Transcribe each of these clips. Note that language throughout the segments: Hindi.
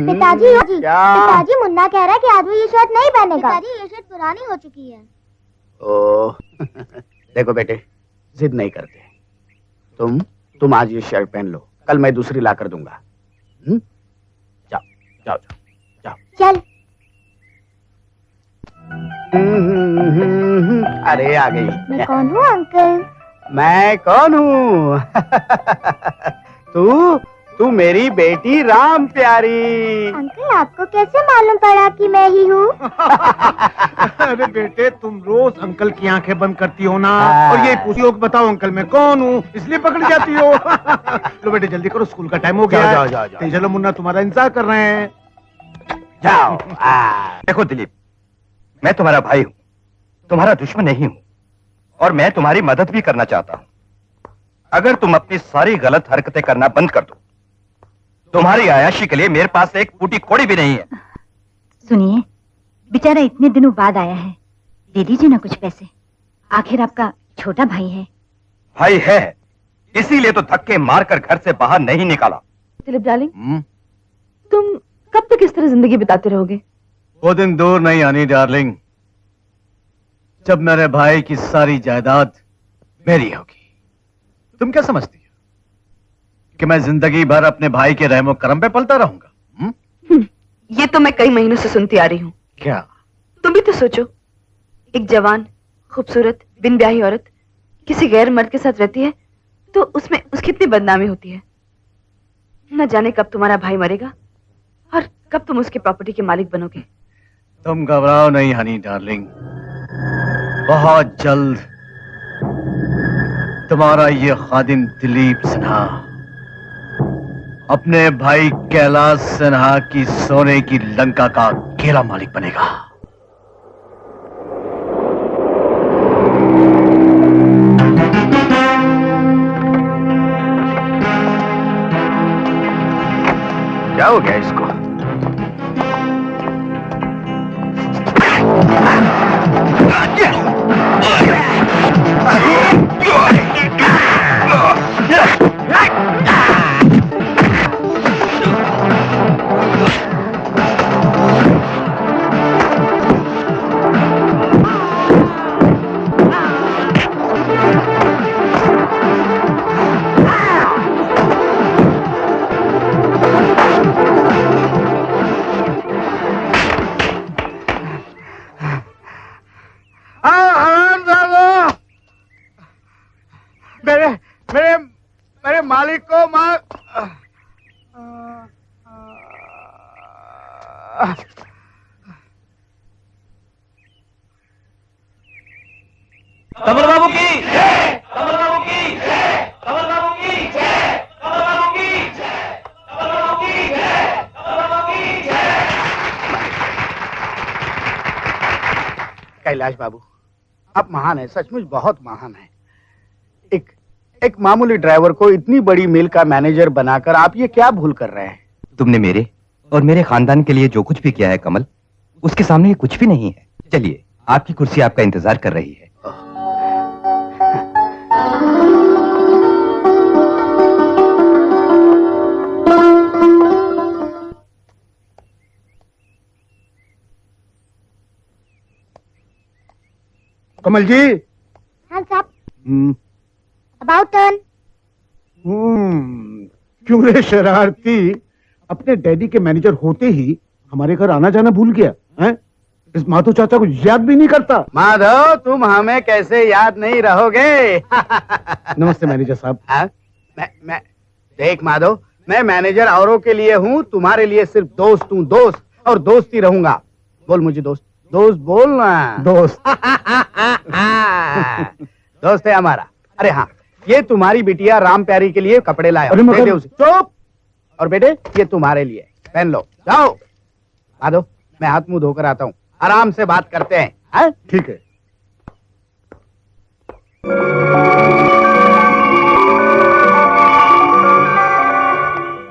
पिताजी पिताजी मुन्ना कह रहा है कि आज वो ये शर्ट नहीं पहनेगा। पिताजी ये शर्ट पुरानी हो चुकी है। ओ देखो बेटे, जिद नहीं करते। तुम आज ये शर्ट पहन लो, कल मैं दूसरी ला कर दूंगा। जाओ जाओ जाओ जाओ। चल। अरे आ गई। मैं कौन हूँ अंकल? मैं कौन हूँ? तू मेरी बेटी राम प्यारी। अंकल आपको कैसे मालूम पड़ा कि मैं ही हूँ? अरे बेटे, तुम रोज अंकल की आंखें बंद करती हो ना, और ये पूछो कि बताओ अंकल मैं कौन हूँ, इसलिए पकड़ जाती हो। लो बेटे जल्दी करो, स्कूल का टाइम हो गया। जाओ जाओ जाओ। चलो मुन्ना तुम्हारा इंतजार कर रहे हैं। जाओ। देखो दिलीप, मैं तुम्हारा भाई हूँ, तुम्हारा दुश्मन नहीं हूँ, और मैं तुम्हारी मदद भी करना चाहता हूँ। अगर तुम अपनी सारी गलत हरकतें करना बंद कर दो, तुम्हारी आयाशी के लिए मेरे पास एक फूटी कौड़ी भी नहीं है। सुनिए, बेचारा इतने दिनों बाद आया है, दे दीजिए ना कुछ पैसे, आखिर आपका छोटा भाई है। भाई है, इसीलिए तो धक्के मारकर घर से बाहर नहीं निकाला। दिलीप डार्लिंग, तुम कब तक इस तरह जिंदगी बिताते रहोगे? वो दिन दूर नहीं आनी डार्लिंग, जब मेरे भाई की सारी जायदाद मेरी होगी। तुम क्या समझती हो कि मैं जिंदगी भर अपने भाई के रहमो करम पे पलता रहूंगा? ये तो मैं कई महीनों से सुनती आ रही हूँ। क्या? तुम भी तो सोचो, एक जवान खूबसूरत बिन ब्याही औरत किसी गैर मर्द के साथ रहती है तो उसमें उसकी इतनी बदनामी होती है। न जाने कब तुम्हारा भाई मरेगा और कब तुम उसकी प्रॉपर्टी के मालिक बनोगे। तुम घबराओ नहीं हनी डार्लिंग, बहुत जल्द तुम्हारा ये खादिम दिलीप सिन्हा अपने भाई कैलाश सिन्हा की सोने की लंका का अकेला मालिक बनेगा। क्या हो गया इसको? मेरे मालिक को मार। कमल बाबू की जय, कमल बाबू की जय, कमल बाबू की जय, कमल बाबू की जय, कमल बाबू की जय, कमल बाबू की जय। कैलाश बाबू, आप महान है, सचमुच बहुत महान है। एक मामूली ड्राइवर को इतनी बड़ी मिल का मैनेजर बनाकर आप ये क्या भूल कर रहे हैं? तुमने मेरे और मेरे खानदान के लिए जो कुछ भी किया है कमल, उसके सामने ये कुछ भी नहीं है। चलिए, आपकी कुर्सी आपका इंतजार कर रही है। कमल जी। हाँ साहब। About turn. क्यों रे शरारती, अपने डैडी के मैनेजर होते ही हमारे घर आना जाना भूल गया है? इस माधव चाचा को याद भी नहीं करता। माधव, तुम हमें कैसे याद नहीं रहोगे? नमस्ते मैनेजर साहब। मैं देख माधव, मैं मैनेजर औरों के लिए हूँ, तुम्हारे लिए सिर्फ दोस्त हूँ, दोस्त, और दोस्त ही रहूंगा। बोल मुझे दोस्त, दोस्त बोलना। दोस्त। दोस्त है हमारा। अरे हाँ, ये तुम्हारी बिटिया राम प्यारी के लिए कपड़े लाया, अरे दे दे उसे। चुप। और बेटे, ये तुम्हारे लिए, पहन लो, जाओ। माधव, मैं हाथ मुंह धोकर आता हूँ, आराम से बात करते हैं। ठीक है।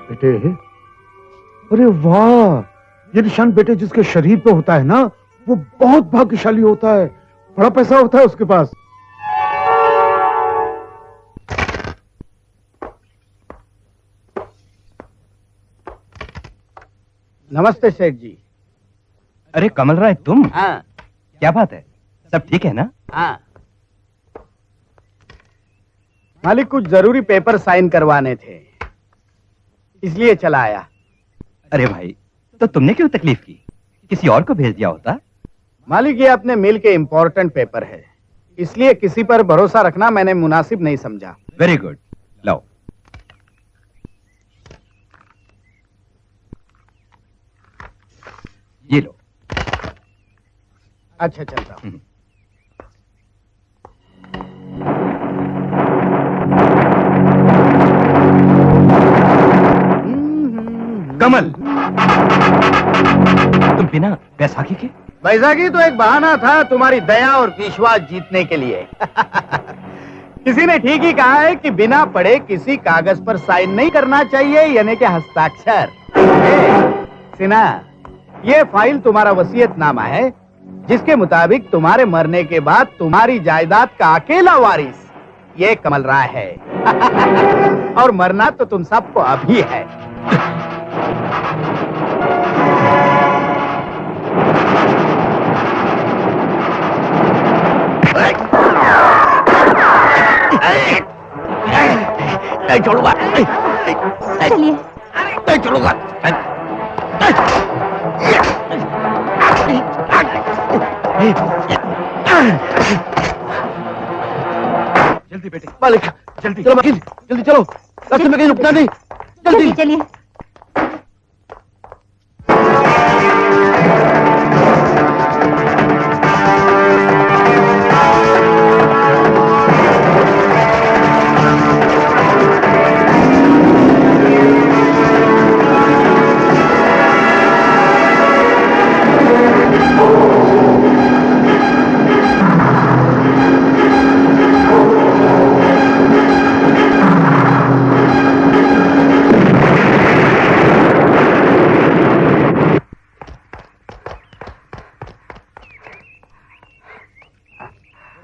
बेटे, अरे वाह, ये निशान बेटे जिसके शरीर पे होता है ना, वो बहुत भाग्यशाली होता है, बड़ा पैसा होता है उसके पास। नमस्ते सेठ जी। अरे कमल राय, तुम? हाँ क्या बात है, सब ठीक है ना? हाँ मालिक, कुछ जरूरी पेपर साइन करवाने थे, इसलिए चला आया। अरे भाई, तो तुमने क्यों तकलीफ की? किसी और को भेज दिया होता। मालिक, ये अपने मिल के इम्पोर्टेंट पेपर है, इसलिए किसी पर भरोसा रखना मैंने मुनासिब नहीं समझा। वेरी गुड, लाओ। ये लो। अच्छा, चलता हूं। कमल, तुम बिना बैसाखी के? बैसाखी तो एक बहाना था तुम्हारी दया और विश्वास जीतने के लिए। किसी ने ठीक ही कहा है कि बिना पढ़े किसी कागज पर साइन नहीं करना चाहिए, यानी कि हस्ताक्षर। सिन्हा, ये फाइल तुम्हारा वसीयतनामा है, जिसके मुताबिक तुम्हारे मरने के बाद तुम्हारी जायदाद का अकेला वारिस ये कमल राय है। और मरना तो तुम सबको अभी है। नहीं छोड़ूंगा, चलिए। नहीं छोड़ूंगा। जल्दी बेटे। मालिक, जल्दी चलो, वकील जल्दी चलो, रास्ते में कहीं रुकना नहीं, जल्दी। चलिए।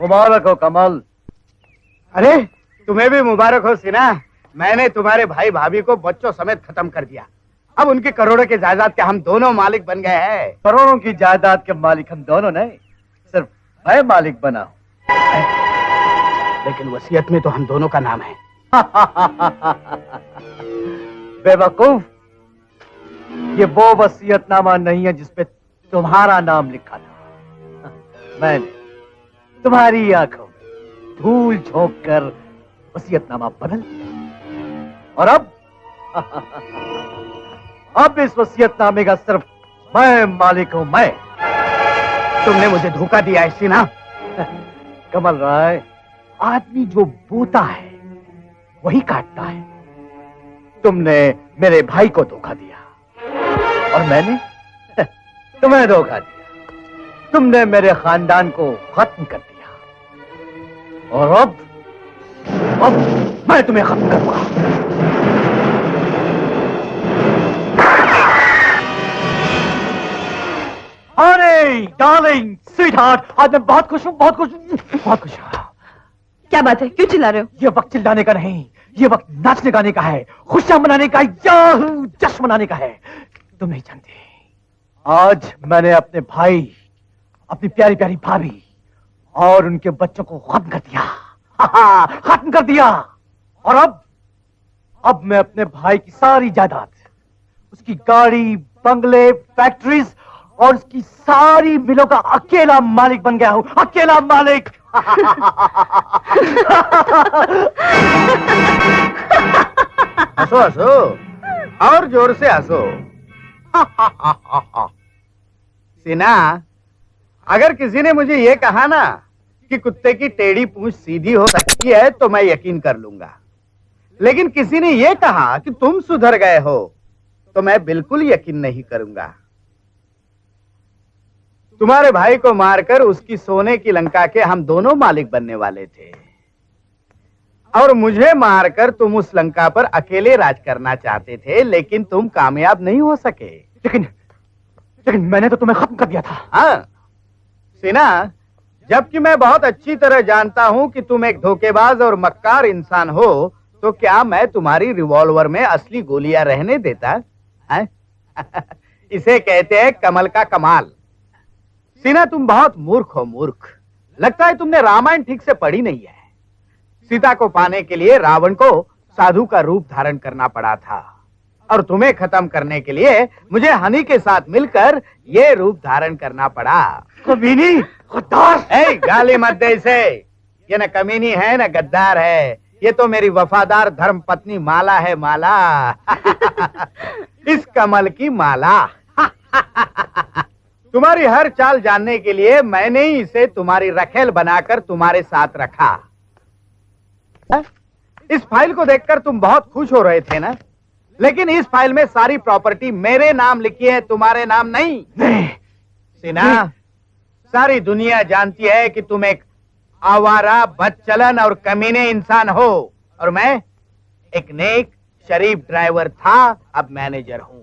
मुबारक हो कमल। अरे तुम्हें भी मुबारक हो सिन्हा, मैंने तुम्हारे भाई भाभी को बच्चों समेत खत्म कर दिया। अब उनके करोड़ों के जायदाद के हम दोनों मालिक बन गए हैं। करोड़ों की जायदाद के मालिक हम दोनों नहीं, सिर्फ मैं मालिक बना हूं। लेकिन वसीयत में तो हम दोनों का नाम है। बेवकूफ, ये वो वसीयतनामा नहीं है जिसपे तुम्हारा नाम लिखा था। मैंने तुम्हारी आंखों में धूल झोंक कर वसीयतनामा बदल दिया, और अब इस वसीयतनामे का सिर्फ मैं मालिक हूं। मैं। तुमने मुझे धोखा दिया है सिन्हा। कमल राय, आदमी जो बोता है वही काटता है। तुमने मेरे भाई को धोखा दिया और मैंने तुम्हें धोखा दिया। तुमने मेरे खानदान को खत्म कर दिया और अब मैं तुम्हें खत्म करूंगा। अरे डार्लिंग, स्वीटहार्ट, आज मैं बहुत खुश हूँ, बहुत खुश हूँ, बहुत खुश हूँ। क्या बात है, क्यों चिल्ला रहे हो? ये वक्त चिल्लाने का नहीं, ये वक्त नाचने गाने का है, खुशियां मनाने का, याहू जश्न मनाने का है। तुम नहीं जानते, आज मैंने अपने भाई, अपनी प्यारी प्यारी भाभी और उनके बच्चों को खत्म कर दिया। खत्म कर दिया। और अब मैं अपने भाई की सारी जायदाद, उसकी गाड़ी, बंगले, फैक्ट्रीज और उसकी सारी मिलों का अकेला मालिक बन गया हूं। अकेला मालिक। हंसो हंसो, और जोर से हंसो। सिन्हा, अगर किसी ने मुझे ये कहा ना कि कुत्ते की टेढ़ी पूंछ सीधी हो सकती है तो मैं यकीन कर लूंगा, लेकिन किसी ने ये कहा कि तुम सुधर गए हो तो मैं बिल्कुल यकीन नहीं करूंगा। तुम्हारे भाई को मारकर उसकी सोने की लंका के हम दोनों मालिक बनने वाले थे, और मुझे मारकर तुम उस लंका पर अकेले राज करना चाहते थे, लेकिन तुम कामयाब नहीं हो सके। लेकिन मैंने तो तुम्हें खत्म कर दिया था। हाँ सिन्हा, जबकि मैं बहुत अच्छी तरह जानता हूं कि तुम एक धोखेबाज और मक्कार इंसान हो, तो क्या मैं तुम्हारी रिवॉल्वर में असली गोलियां रहने देता? इसे कहते हैं कमल का कमाल। सीना तुम बहुत मूर्ख हो, मूर्ख। लगता है तुमने रामायण ठीक से पढ़ी नहीं है। सीता को पाने के लिए रावण को साधु का रूप धारण करना पड़ा था, और तुम्हें खत्म करने के लिए मुझे हनी के साथ मिलकर ये रूप धारण करना पड़ा। कमीनी, गद्दार। ए, गाली मत दे इसे। ये न कमीनी है न गद्दार है, ये तो मेरी वफादार धर्म पत्नी माला है, माला। इस कमल की माला। तुम्हारी हर चाल जानने के लिए मैंने ही इसे तुम्हारी रखेल बनाकर तुम्हारे साथ रखा। इस फाइल को देखकर तुम बहुत खुश हो रहे थे ना, लेकिन इस फाइल में सारी प्रॉपर्टी मेरे नाम लिखी है, तुम्हारे नाम नहीं। सीना, सारी दुनिया जानती है कि तुम एक आवारा, बदचलन और कमीने इंसान हो, और मैं एक नेक शरीफ ड्राइवर था, अब मैनेजर हूं।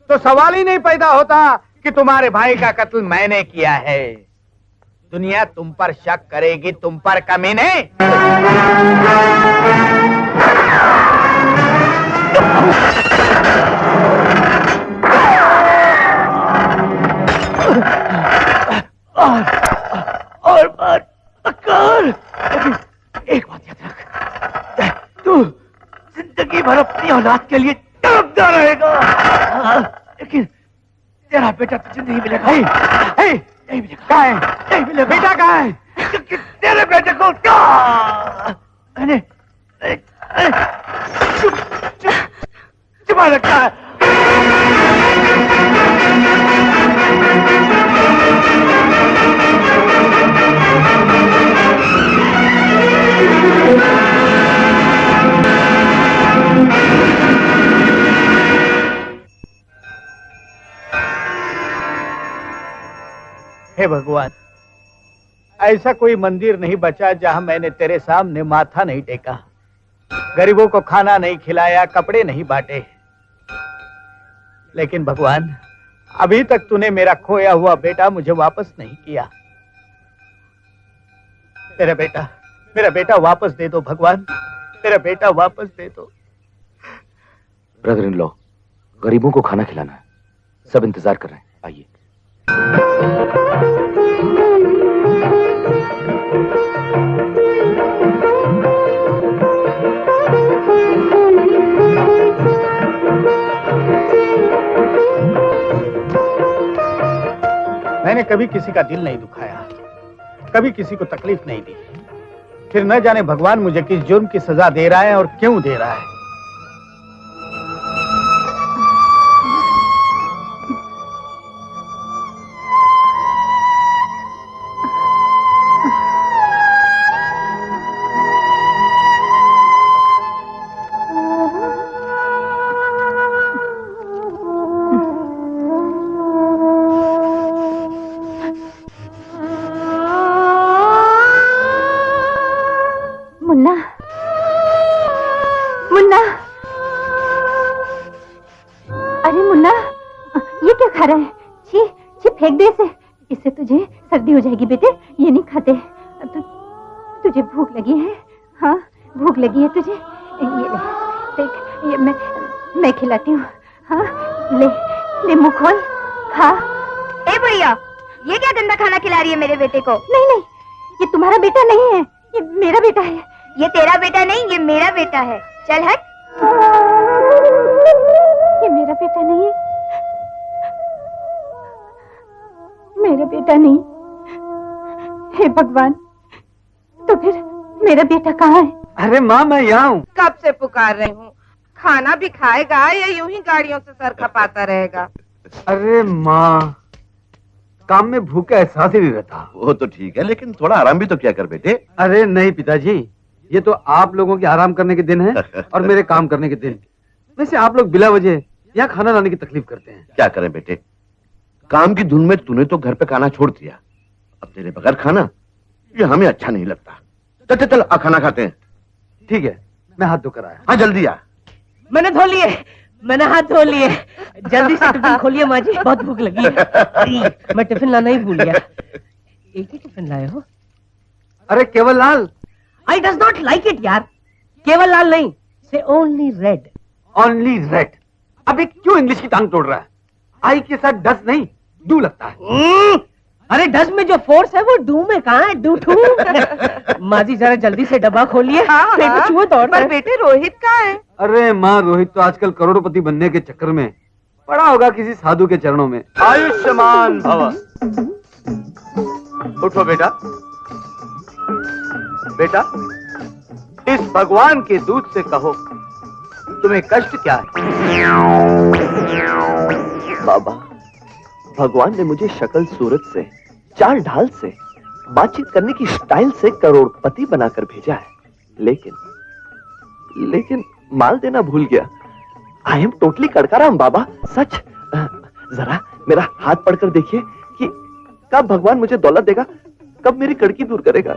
तो सवाल ही नहीं पैदा होता कि तुम्हारे भाई का कत्ल मैंने किया है। दुनिया तुम पर शक करेगी, तुम पर, कमीने। और बात अक्कर, एक बात याद रख, तू जिंदगी भर अपनी औलाद के लिए तड़पता रहेगा, लेकिन तेरा बेटा तुझे नहीं मिलेगा। नहीं मिलेगा। कहाँ है? नहीं मिलेगा। बेटा कहाँ है? तेरे बेटे को मैंने छुपा रखा है। हे भगवान, ऐसा कोई मंदिर नहीं बचा जहां मैंने तेरे सामने माथा नहीं टेका, गरीबों को खाना नहीं खिलाया, कपड़े नहीं बांटे। लेकिन भगवान, अभी तक तूने मेरा खोया हुआ बेटा मुझे वापस नहीं किया। मेरा बेटा वापस दे दो भगवान, मेरा बेटा वापस दे दो। ब्रदर इन लॉ, गरीबों को खाना खिलाना है, सब इंतजार कर रहे हैं, आइए। मैंने कभी किसी का दिल नहीं दुखाया, कभी किसी को तकलीफ नहीं दी, फिर न जाने भगवान मुझे किस जुर्म की सजा दे रहा है और क्यों दे रहा है। मुन्ना, मुन्ना, अरे मुन्ना, ये क्या खा रहा है? छी, छी, फेंक दे इसे। इससे तुझे सर्दी हो जाएगी बेटे, ये नहीं खाते। तुझे भूख लगी है? हाँ, भूख लगी है तुझे? ये ले, देख, ये मैं खिलाती हूँ। हाँ, ले मुंह खोल, खा। ए भैया, ये क्या गंदा खाना खिला रही है मेरे बेटे को? नहीं, ये तुम्हारा बेटा नहीं है, ये मेरा बेटा है। ये तेरा बेटा नहीं, ये मेरा बेटा है। चल हट। ये मेरा बेटा नहीं है, मेरा बेटा नहीं। हे भगवान, तो फिर मेरा बेटा कहाँ है? अरे माँ, मैं यहाँ हूँ। कब से पुकार रही हूँ। खाना भी खाएगा या यूं ही गाड़ियों से सर खपाता रहेगा? अरे माँ, काम में भूख का एहसास ही नहीं रहता। वो तो ठीक है, लेकिन थोड़ा आराम भी तो क्या कर बेटे। अरे नहीं पिताजी, ये तो आप लोगों के आराम करने के दिन है और मेरे काम करने के दिन। वैसे आप लोग बिला वजह यहाँ खाना लाने की तकलीफ करते हैं। क्या करें बेटे, काम की धुन में तूने तो घर पे खाना छोड़ दिया, अब तेरे बगैर खाना ये हमें अच्छा नहीं लगता। चल चल आ, खाना खाते हैं। ठीक है, मैं हाथ धोकर आया। हाँ जल्दी आ। मैंने धो लिए, मैंने हाथ धो लिए। जल्दी से टिफिन खोलिए माँ जी, बहुत भूख लगी है। मैं टिफिन लाना ही भूल गया। एक ही टिफिन लाए हो? अरे केवल लाल। I does not like it यार। केवल लाल नहीं, से ओनली रेड। Only red. अबे क्यों इंग्लिश की टांग तोड़ रहा है? आई के साथ डस नहीं डू लगता है। अरे डस में जो फोर्स है वो डू में कहाँ है? डू टू। माँ जी जरा जल्दी से डब्बा खोलिए। पेट में चूहे दौड़ रहे हैं। बेटे रोहित कहाँ है? अरे माँ, रोहित तो आजकल करोड़पति बनने के चक्कर में पड़ा होगा किसी साधु के चरणों में। आयुष्मान भव। उठो बेटा। बेटा, इस भगवान के दूत से कहो तुम्हें कष्ट क्या है? बाबा, भगवान ने मुझे शक्ल सूरत से, चाल ढाल से, बातचीत करने की स्टाइल से करोड़पति बनाकर भेजा है, लेकिन माल देना भूल गया। आई एम टोटली कड़काराम बाबा, सच। जरा मेरा हाथ पढ़कर देखिए कि कब भगवान मुझे दौलत देगा, कब मेरी कड़की दूर करेगा।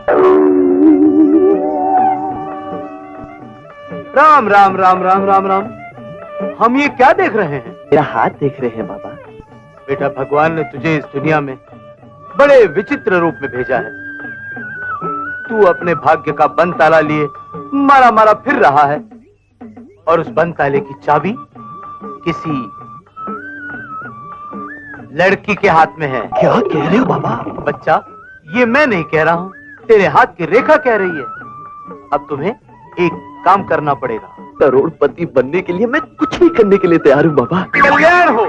राम राम राम राम राम राम। हम ये क्या देख रहे हैं? मेरा हाथ देख रहे हैं बाबा। बेटा, भगवान ने तुझे इस दुनिया में बड़े विचित्र रूप में भेजा है। तू अपने भाग्य का बंद ताला लिए मारा मारा फिर रहा है, और उस बंद ताले की चाबी किसी लड़की के हाथ में है। क्या कह रहे हो बाबा? बच्चा, ये मैं नहीं कह रहा हूँ, तेरे हाथ की रेखा कह रही है। अब तुम्हें एक काम करना पड़ेगा। करोड़पति बनने के लिए मैं कुछ भी करने के लिए तैयार हूँ बाबा। कल्याण हो।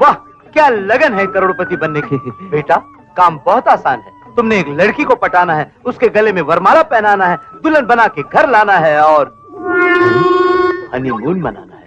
वाह, क्या लगन है करोड़पति बनने की। बेटा, काम बहुत आसान है। तुमने एक लड़की को पटाना है, उसके गले में वरमाला पहनाना है, दुल्हन बना के घर लाना है और हनीमून मनाना है।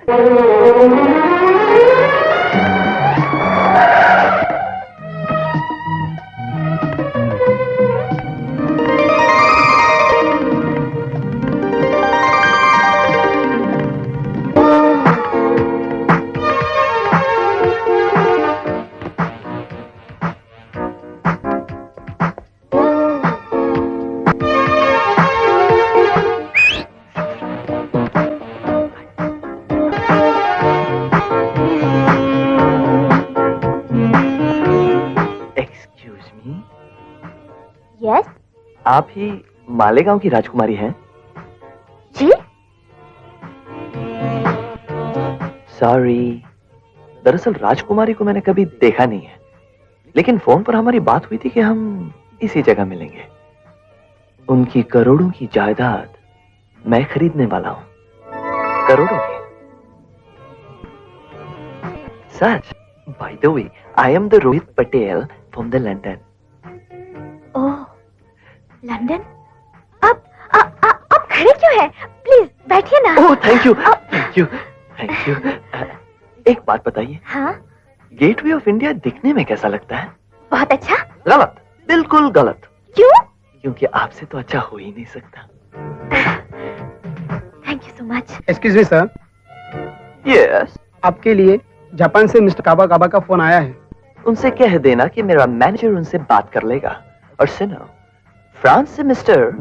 यस आप ही मालेगांव की राजकुमारी हैं? जी। सॉरी, दरअसल राजकुमारी को मैंने कभी देखा नहीं है, लेकिन फोन पर हमारी बात हुई थी कि हम इसी जगह मिलेंगे। उनकी करोड़ों की जायदाद मैं खरीदने वाला हूं, करोड़ों की। सच। By the way, I am the Rohit Patel from the London. Oh, London. आप खड़े क्यों हैं? प्लीज बैठिए ना। Oh, thank you, thank you, thank you. एक बात बताइए, हाँ, गेटवे ऑफ इंडिया दिखने में कैसा लगता है? बहुत अच्छा। गलत, बिल्कुल गलत। क्यों? क्योंकि आपसे तो अच्छा हो ही नहीं सकता। Thank you so much. Excuse me sir, yes. आपके लिए जापान से मिस्टर काबा काबा का फोन आया है। उनसे कह देना कि मेरा मैनेजर उनसे बात कर लेगा। और सुनो, फ्रांस से मिस्टर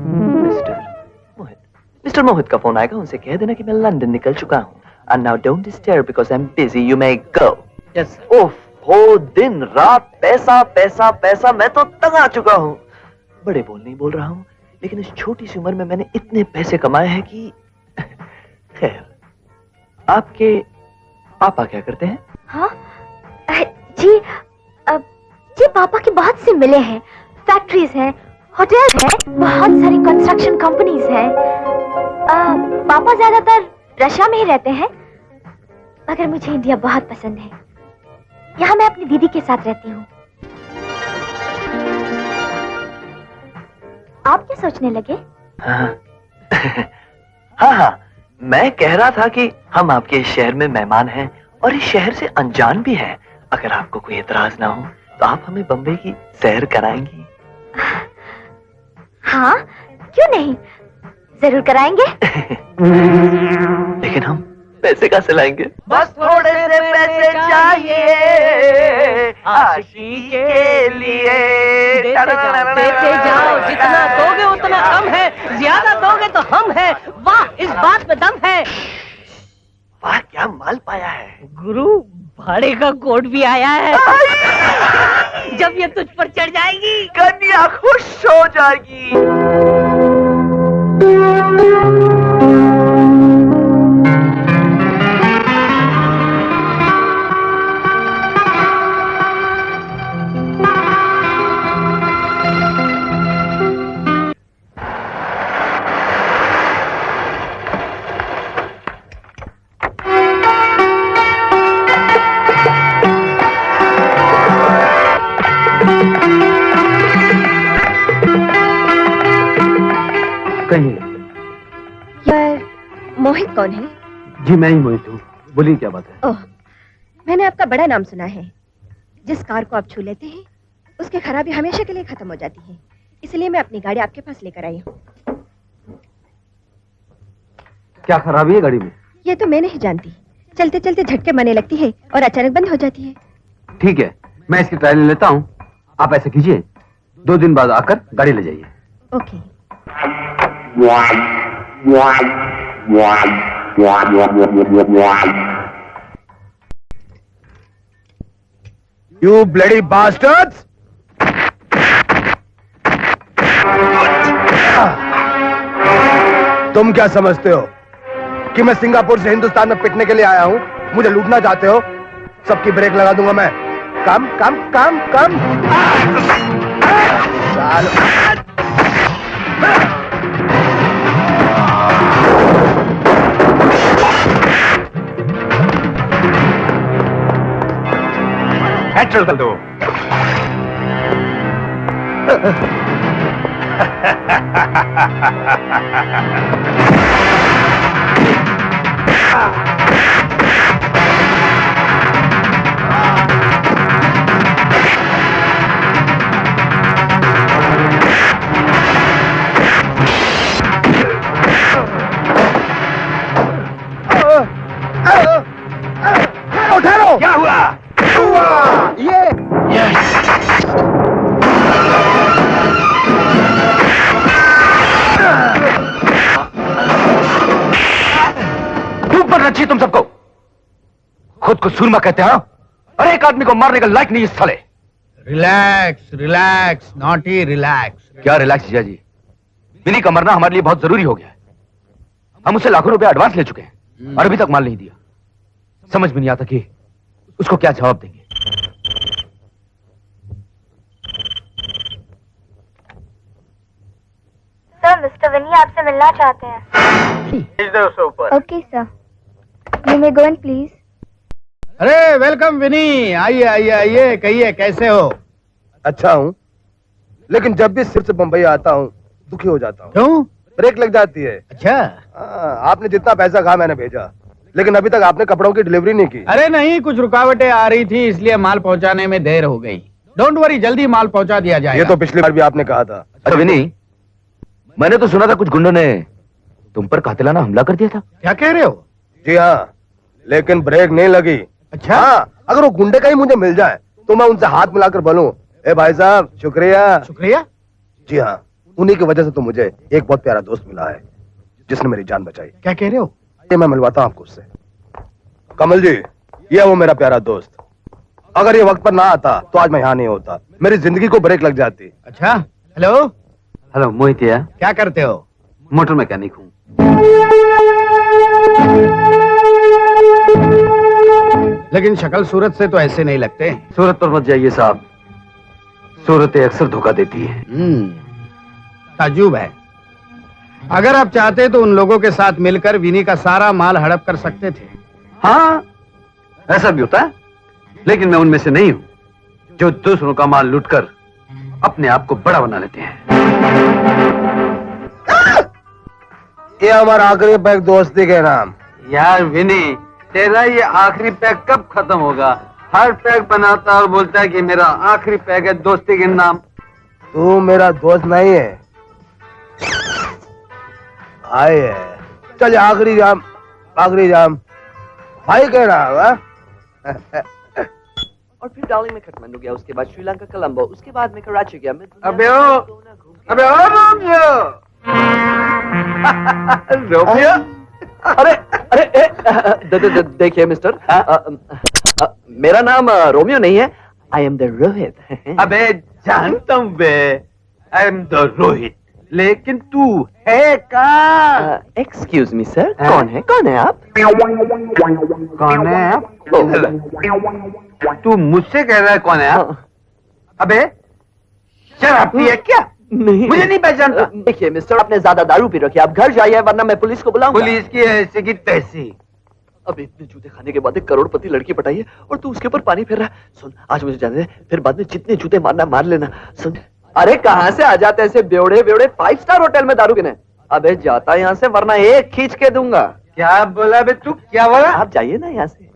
मोहित का फोन आएगा। उनसे कह देना कि मैं लंदन निकल चुका हूँ। And now don't disturb because I'm busy. You may go. Yes, sir. ओफ, हो दिन रात पैसा पैसा पैसा, मैं तो तंग आ चुका हूँ। बड़े बोल नहीं बोल रहा हूँ, लेकिन इस छोटी सी उम्र में मैंने इतने पैसे कमाए हैं कि खैर। आपके पापा क्या करते हैं? हाँ, जी जी पापा के बहुत से मिले हैं, फैक्ट्रीज हैं, होटल्स हैं, बहुत सारी कंस्ट्रक्शन कंपनीज हैं। पापा ज्यादातर रशिया में ही रहते हैं, मगर मुझे इंडिया बहुत पसंद है। यहाँ मैं अपनी दीदी के साथ रहती हूँ। आप क्या सोचने लगे? हाँ, मैं कह रहा था कि हम आपके शहर में मेहमान हैं और इस शहर से अनजान भी हैं। अगर आपको कोई एतराज ना हो तो आप हमें बम्बई की सैर कराएंगी? हाँ, क्यों नहीं, जरूर कराएंगे। लेकिन हम पैसे कहाँ से लाएंगे? बस थोड़े से पैसे चाहिए आशी के लिए। देते जाओ, जितना दोगे उतना कम है, ज्यादा दोगे तो हम है। वाह, इस बात में दम है। वाह, क्या माल पाया है। गुरु, भाड़े का कोट भी आया है। जब ये तुझ पर चढ़ जाएगी, कन्या खुश हो जाएगी। मोहित कौन है? जी मैं ही मोहित हूँ, बोलिए क्या बात है? ओह, मैंने आपका बड़ा नाम सुना है। जिस कार को आप छू लेते हैं उसकी खराबी हमेशा के लिए खत्म हो जाती है, इसलिए मैं अपनी गाड़ी आपके पास लेकर आई हूँ। क्या खराबी है गाड़ी में? ये तो मैं नहीं जानती, चलते चलते झटके मारने लगती है और अचानक बंद हो जाती है। ठीक है, मैं इसकी ट्रायल लेता हूँ। आप ऐसा कीजिए, 2 दिन बाद आकर गाड़ी ले जाइए। ओके। You bloody bastards! तुम क्या समझते हो कि मैं सिंगापुर से हिंदुस्तान में पिटने के लिए आया हूँ? मुझे लूटना चाहते हो? सबकी ब्रेक लगा दूंगा मैं। कम कम कम कम। पेट्रोल कर दो। उठा लो। क्या हुआ? ये ऊपर रखिए तुम सबको। खुद को सूरमा कहते हो और एक आदमी को मारने का लायक नहीं इस साले। Relax relax naughty relax. क्या रिलैक्स जीजा जी? विनी का मरना हमारे लिए बहुत जरूरी हो गया है। हम उसे लाखों रुपए एडवांस ले चुके हैं और अभी तक माल नहीं दिया। समझ में नहीं आता कि उसको क्या जवाब देंगे। सर, मिस्टर विनी आपसे मिलना चाहते हैं। Okay sir, you may go in please. अरे वेलकम विनी, आइए आइए आइए, कहिए कैसे हो? अच्छा हूँ, लेकिन जब भी सिर्फ से बम्बई आता हूँ दुखी हो जाता हूँ। क्यों? ब्रेक लग जाती है। अच्छा? आपने जितना पैसा कहा मैंने भेजा, लेकिन अभी तक आपने कपड़ों की डिलीवरी नहीं की। अरे नहीं, कुछ रुकावटें आ रही थी इसलिए माल पहुंचाने में देर हो गई। डोंट वरी, जल्दी माल पहुंचा दिया जाएगा। ये तो पिछली बार भी आपने कहा था। अच्छा विनी, मैंने तो सुना था कुछ गुंडों ने तुम पर कातिलाना हमला कर दिया था। क्या कह रहे हो? जी हाँ, लेकिन ब्रेक नहीं लगी। अच्छा? हाँ, अगर वो गुंडे का ही मुझे मिल जाए तो मैं उनसे हाथ मिलाकर बोलूं, ए भाई साहब शुक्रिया। शुक्रिया? जी हाँ, उन्हीं की वजह से तो मुझे एक बहुत प्यारा दोस्त मिला है जिसने मेरी जान बचाई। क्या कह रहे हो? ये मैं मिलवाता हूँ आपको उससे। कमल जी, ये वो मेरा प्यारा दोस्त। अगर ये वक्त पर ना आता तो आज मैं यहाँ नहीं होता, मेरी जिंदगी को ब्रेक लग जाती। अच्छा, हेलो हेलो मोहित, क्या करते हो? मोटर मैकेनिक हूँ। लेकिन शक्ल सूरत से तो ऐसे नहीं लगते। सूरत पर मत जाइए साहब, सूरतें अक्सर धोखा देती है। ताज्जुब है। अगर आप चाहते तो उन लोगों के साथ मिलकर विनी का सारा माल हड़प कर सकते थे। हाँ, ऐसा भी होता है, लेकिन मैं उनमें से नहीं हूँ जो दूसरों का माल लूटकर अपने आप को बड़ा बना लेते हैं। ये हमारा आखिरी पैक दोस्ती के नाम। यार विनी, तेरा ये आखिरी पैक कब खत्म होगा? हर पैक बनाता और बोलता है कि मेरा आखिरी पैक है दोस्ती के नाम। तू मेरा दोस्त नहीं है, भाई है। चल आखिरी जाम, आखिरी जाम भाई कह रहा है। और फिर डार्लिंग में काठमांडू गया, उसके बाद श्रीलंका कोलंबो, उसके बाद में कराची गया। अबे रोमियो, अरे अरे देखिए मिस्टर, मेरा नाम रोमियो नहीं है, आई एम द रोहित। अबे जानता हूँ बे, आई एम द रोहित, लेकिन तू है का? एक्सक्यूज मी सर, कौन है आप? कौन है आप? तू मुझसे कह रहा है कौन है आप? अबे शराब पी है क्या? नहीं, मुझे नहीं पहचानता। देखिए मिस्टर, आपने ज्यादा दारू पी रखी है, आप घर जाइए वरना मैं पुलिस को बुलाऊंगा। पुलिस की ऐसे की तैसी। अब इतने जूते खाने के बाद एक करोड़पति लड़की पटाई है और तू उसके ऊपर पानी फेर रहा है। सुन, आज मुझे जाने दे, फिर बाद में जितने जूते मारना मार लेना। सुन, अरे कहाँ से आ जाते ऐसे बेवड़े 5 स्टार होटल में दारू पीने? अबे जाता यहाँ से वरना एक खींच के दूंगा। क्या बोला बे तू? क्या बोला? आप जाइए ना यहाँ से।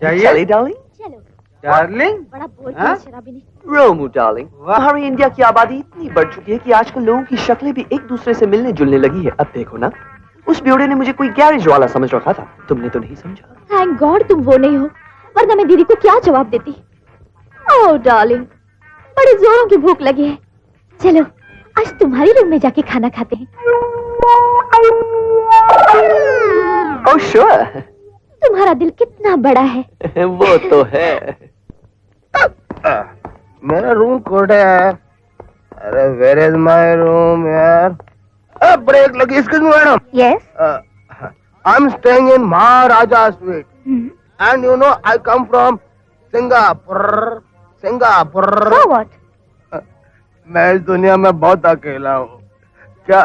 जाइए। चलिए डार्लिंग। चलो, डार्लिंग। बड़ा बोल हाँ? शराबी ने। रोमू डार्लिंग, हमारी इंडिया की आबादी इतनी बढ़ चुकी है कि आजकल लोगों की शक्लें भी एक दूसरे से मिलने जुलने लगी है। अब देखो ना, उस ब्यूढ़े ने मुझे कोई गैरेज वाला समझ रखा था, तुमने तो नहीं समझा। थैंक गॉड तुम वो नहीं हो, वरना मैं दीदी को क्या जवाब देती। ओह डार्लिंग, बड़ी जोरों की भूख लगी है। चलो आज तुम्हारी रूम में जाके खाना खाते हैं। Oh sure. तुम्हारा दिल कितना बड़ा है। वो तो है। मेरा रूम कोड है। अरे वेयर इज माय रूम यार? ब्रेक लगी। Excuse me madam. Yes. I am staying in Maharaja sweet and you know I come from Singapore. So what? मैं इस दुनिया में बहुत अकेला हूँ। क्या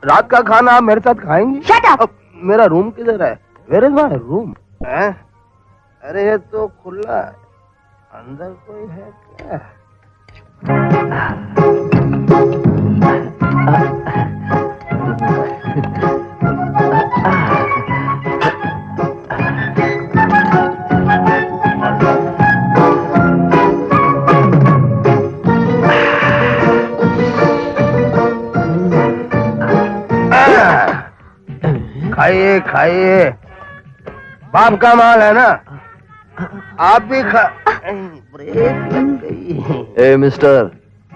रात का खाना आप मेरे साथ खाएंगी? Shut up. मेरा रूम किधर है? Where is my room? अरे ये तो खुला है, अंदर कोई है क्या? खाइए खाइए, बाप का माल है ना। आप भी ब्रेक लग गई। ए मिस्टर,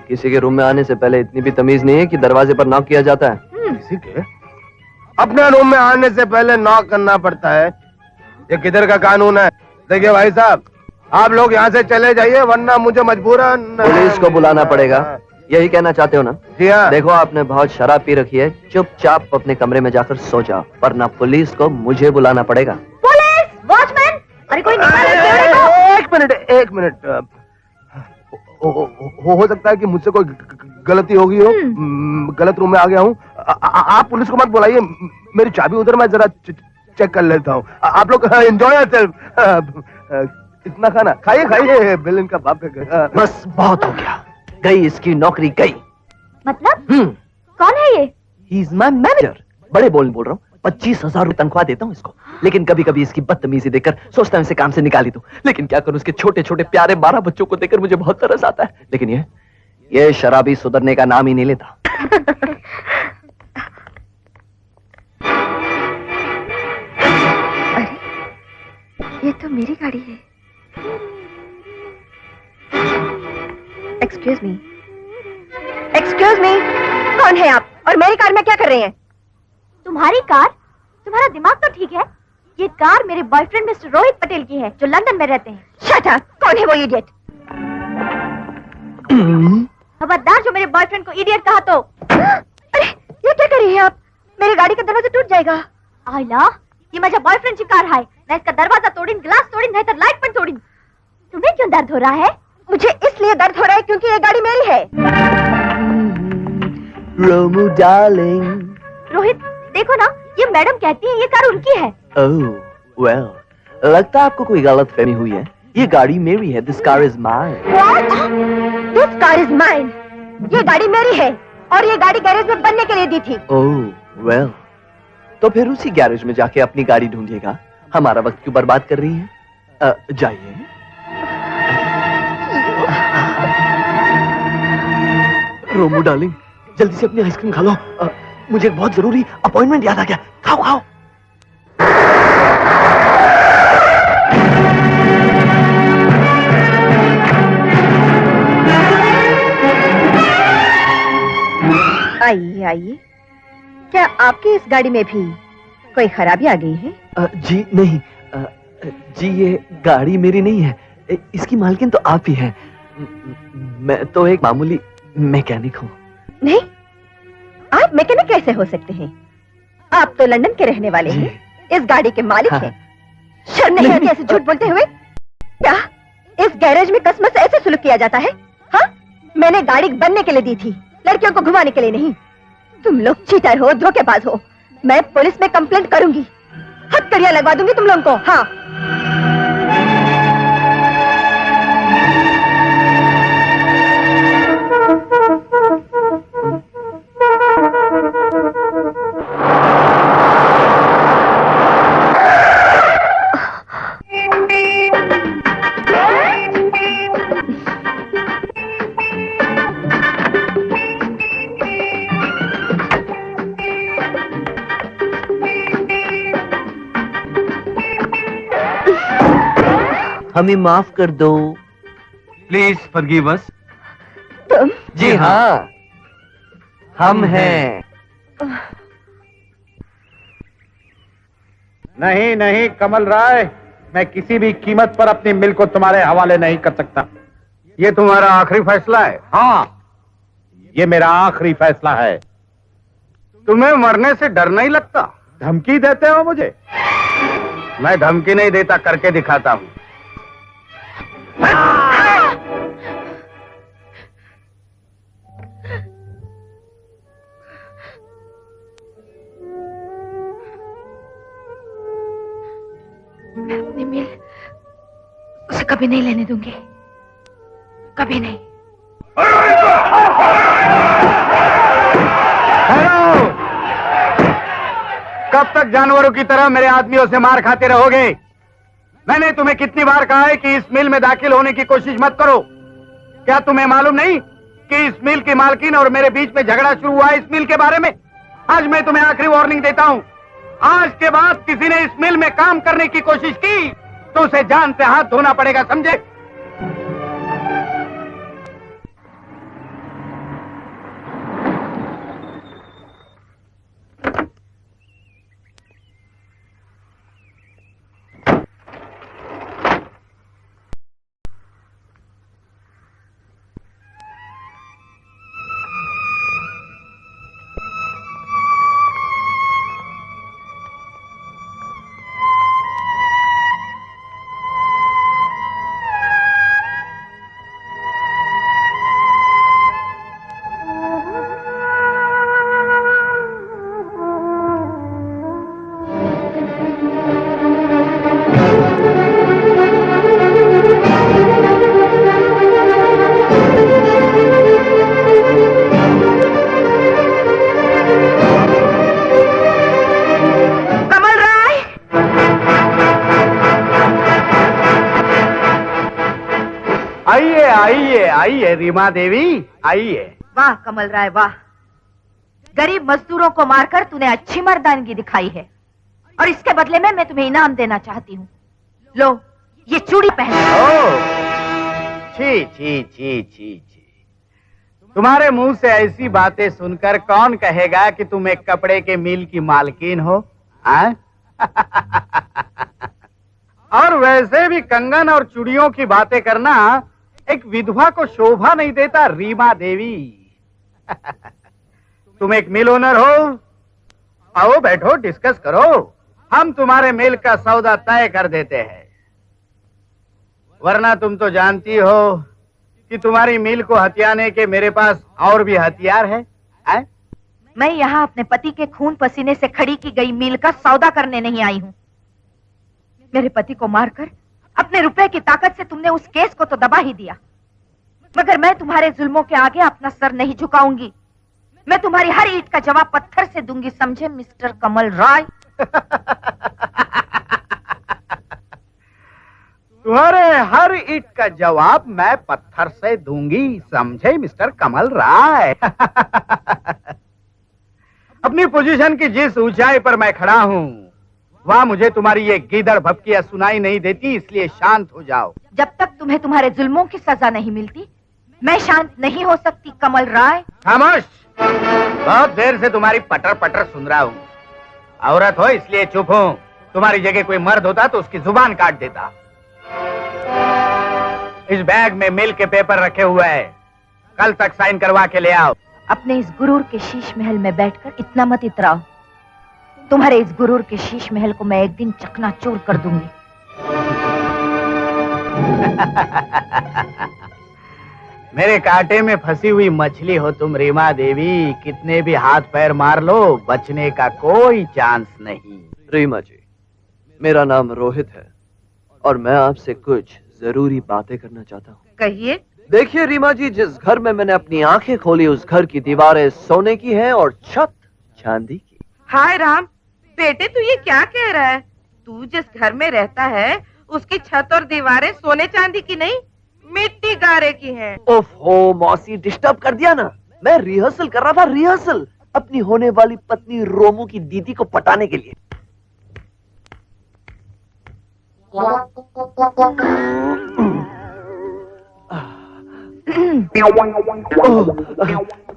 किसी के रूम में आने से पहले इतनी भी तमीज नहीं है कि दरवाजे पर नॉक किया जाता है। किसी के अपने रूम में आने से पहले नॉक करना पड़ता है? ये किधर का कानून है? देखिए भाई साहब, आप लोग यहाँ से चले जाइए, वरना मुझे मजबूरन पुलिस को बुलाना पड़ेगा, यही कहना चाहते हो ना? जी हाँ। देखो, आपने बहुत शराब पी रखी है, चुपचाप अपने कमरे में जाकर सो जाओ, वरना पुलिस को मुझे बुलाना पड़ेगा। पुलिस! वॉचमैन! अरे कोई निकालो बेवड़े को। एक मिनट। हो सकता है कि मुझसे कोई गलती होगी हो। गलत रूम में आ गया हूँ। आप पुलिस को मत बुलाइए, मेरी चाबी उधर, मैं जरा चेक कर लेता हूँ। आप लोग एंजॉय योरसेल्फ। इतना खाना खाइए खाइए, बिल इनका बाप है। बस बहुत हो गया, गई इसकी नौकरी गई। मतलब कौन है ये? He is my manager. बड़े बोल रहा हूँ, 25,000 रुपए तनख्वाह देता हूँ इसको, लेकिन कभी कभी इसकी बदतमीजी देखकर सोचता हूँ इसे काम से निकाल ही दूं। लेकिन क्या करूँ, उसके छोटे छोटे प्यारे 12 बच्चों को देखकर मुझे बहुत तरस आता है। लेकिन ये शराबी सुधरने का नाम ही नहीं लेता। अरे ये तो मेरी गाड़ी है। एक्सक्यूज मी, कौन है आप और मेरी कार में क्या कर रहे हैं? तुम्हारी कार? तुम्हारा दिमाग तो ठीक है? ये कार मेरे बॉयफ्रेंड मिस्टर रोहित पटेल की है, जो लंदन में रहते हैं। Shut up! कौन है वो इडियट? खबरदार जो मेरे बॉयफ्रेंड को इडियट कहा तो। अरे ये क्या कर रही हैं आप? मेरी गाड़ी का दरवाजा टूट जाएगा। आयला, ये माझ्या बॉयफ्रेंडची कार है, मैं इसका दरवाजा तोड़ीन, ग्लास तोड़ीन, नहीं तो लाइट पण तोड़ीन। तुम्हें क्यों दर्द हो रहा है? मुझे इसलिए दर्द हो रहा है क्योंकि ये गाड़ी मेरी है। रोमू डार्लिंग। रोहित देखो ना, ये मैडम कहती है ये कार उनकी है। ओह वेल, लगता है आपको कोई गलतफहमी हुई है। ये गाड़ी मेरी है। This car is mine. This car is mine. ये गाड़ी मेरी है और ये गाड़ी गैरेज में बनने के लिए दी थी। ओह वेल, तो फिर उसी गैरेज में जाके अपनी गाड़ी ढूंढिएगा। हमारा वक्त क्यों बर्बाद कर रही है? जाइए। रोमू डार्लिंग, जल्दी से अपनी आइसक्रीम खा लो। मुझे एक बहुत जरूरी अपॉइंटमेंट याद आ गया। खाओ खाओ। आइए आइए, क्या आपकी इस गाड़ी में भी कोई खराबी आ गई है? जी नहीं, जी ये गाड़ी मेरी नहीं है, इसकी मालकिन तो आप ही हैं। मैं तो एक मामूली मैकेनिक हूँ। नहीं, आप मैकेनिक कैसे हो सकते हैं? आप तो लंदन के रहने वाले हैं, इस गाड़ी के मालिक हैं। शर्म नहीं आती ऐसे झूठ बोलते हुए? क्या इस गैरेज में कसमस ऐसे सुलूक किया जाता है? हाँ, मैंने गाड़ी बनने के लिए दी थी, लड़कियों को घुमाने के लिए नहीं। तुम लोग चीटर हो, धोखेबाज हो। मैं पुलिस में कंप्लेंट करूंगी, हथकड़ियां लगवा दूंगी तुम लोगों को। हाँ। हमें माफ कर दो। प्लीज फॉरगिव अस। तुम जी हाँ, हम हैं। नहीं नहीं कमल राय, मैं किसी भी कीमत पर अपनी मिल को तुम्हारे हवाले नहीं कर सकता। ये तुम्हारा आखिरी फैसला है? हाँ, ये मेरा आखिरी फैसला है। तुम्हें मरने से डर नहीं लगता? धमकी देते हो मुझे? मैं धमकी नहीं देता, करके दिखाता हूं। मैं अपनी मिल उसे कभी नहीं लेने दूंगी, कभी नहीं। हेलो! कब तक जानवरों की तरह मेरे आदमियों से मार खाते रहोगे? मैंने तुम्हें कितनी बार कहा है कि इस मिल में दाखिल होने की कोशिश मत करो। क्या तुम्हें मालूम नहीं कि इस मिल की मालकिन और मेरे बीच में झगड़ा शुरू हुआ है इस मिल के बारे में? आज मैं तुम्हें आखिरी वार्निंग देता हूं। आज के बाद किसी ने इस मिल में काम करने की कोशिश की तो उसे जान से हाथ धोना पड़ेगा, समझे? आइए रीमा देवी, आइए। वाह कमल राय वाह, गरीब मजदूरों को मारकर तूने अच्छी मर्दानगी दिखाई है और इसके बदले में मैं तुम्हें इनाम देना चाहती हूँ। लो ये चूड़ी पहन। छी छी छी छी छी, तुम्हारे मुंह से ऐसी बातें सुनकर कौन कहेगा कि तुम एक कपड़े के मिल की मालकिन हो? और वैसे भी कंगन और चूड़ियों की बातें करना एक विधवा को शोभा नहीं देता रीमा देवी। तुम एक मिल ओनर हो, आओ बैठो डिस्कस करो, हम तुम्हारे मिल का सौदा तय कर देते हैं। वरना तुम तो जानती हो कि तुम्हारी मिल को हथियाने के मेरे पास और भी हथियार है। मैं यहाँ अपने पति के खून पसीने से खड़ी की गई मिल का सौदा करने नहीं आई हूँ। मेरे पति को मारकर अपने रुपए की ताकत से तुमने उस केस को तो दबा ही दिया, मगर मैं तुम्हारे जुल्मों के आगे अपना सर नहीं झुकाऊंगी। मैं तुम्हारी हर ईंट का जवाब पत्थर से दूंगी, समझे मिस्टर कमल राय? तुम्हारे हर ईंट का जवाब मैं पत्थर से दूंगी, समझे मिस्टर कमल राय? अपनी पोजीशन की जिस ऊंचाई पर मैं खड़ा हूँ वहां मुझे तुम्हारी ये गीदड़ भपकियां सुनाई नहीं देती, इसलिए शांत हो जाओ। जब तक तुम्हें तुम्हारे जुल्मों की सजा नहीं मिलती मैं शांत नहीं हो सकती कमल राय। खामोश, बहुत देर से तुम्हारी पटर पटर सुन रहा हूँ। औरत हो इसलिए चुप हूँ, तुम्हारी जगह कोई मर्द होता तो उसकी जुबान काट देता। इस बैग में मिल के पेपर रखे हुए हैं, कल तक साइन करवा के ले आओ। अपने इस गुरूर के शीश महल में बैठकर इतना मत इतराओ, तुम्हारे इस गुरूर के शीश महल को मैं एक दिन चकनाचूर कर दूंगी। मेरे कांटे में फंसी हुई मछली हो तुम रीमा देवी, कितने भी हाथ पैर मार लो बचने का कोई चांस नहीं। रीमा जी, मेरा नाम रोहित है और मैं आपसे कुछ जरूरी बातें करना चाहता हूँ। कहिए। देखिए रीमा जी, जिस घर में मैंने अपनी आंखें खोली उस घर की दीवारें सोने की हैं और छत चांदी की। हाय राम, बेटे तू ये क्या कह रहा है? तू जिस घर में रहता है उसकी छत और दीवारें सोने चांदी की नहीं, मिट्टी गारे की हैं। ओफो मौसी, डिस्टर्ब कर दिया ना। मैं रिहर्सल कर रहा था, रिहर्सल अपनी होने वाली पत्नी रोमू की दीदी को पटाने के लिए।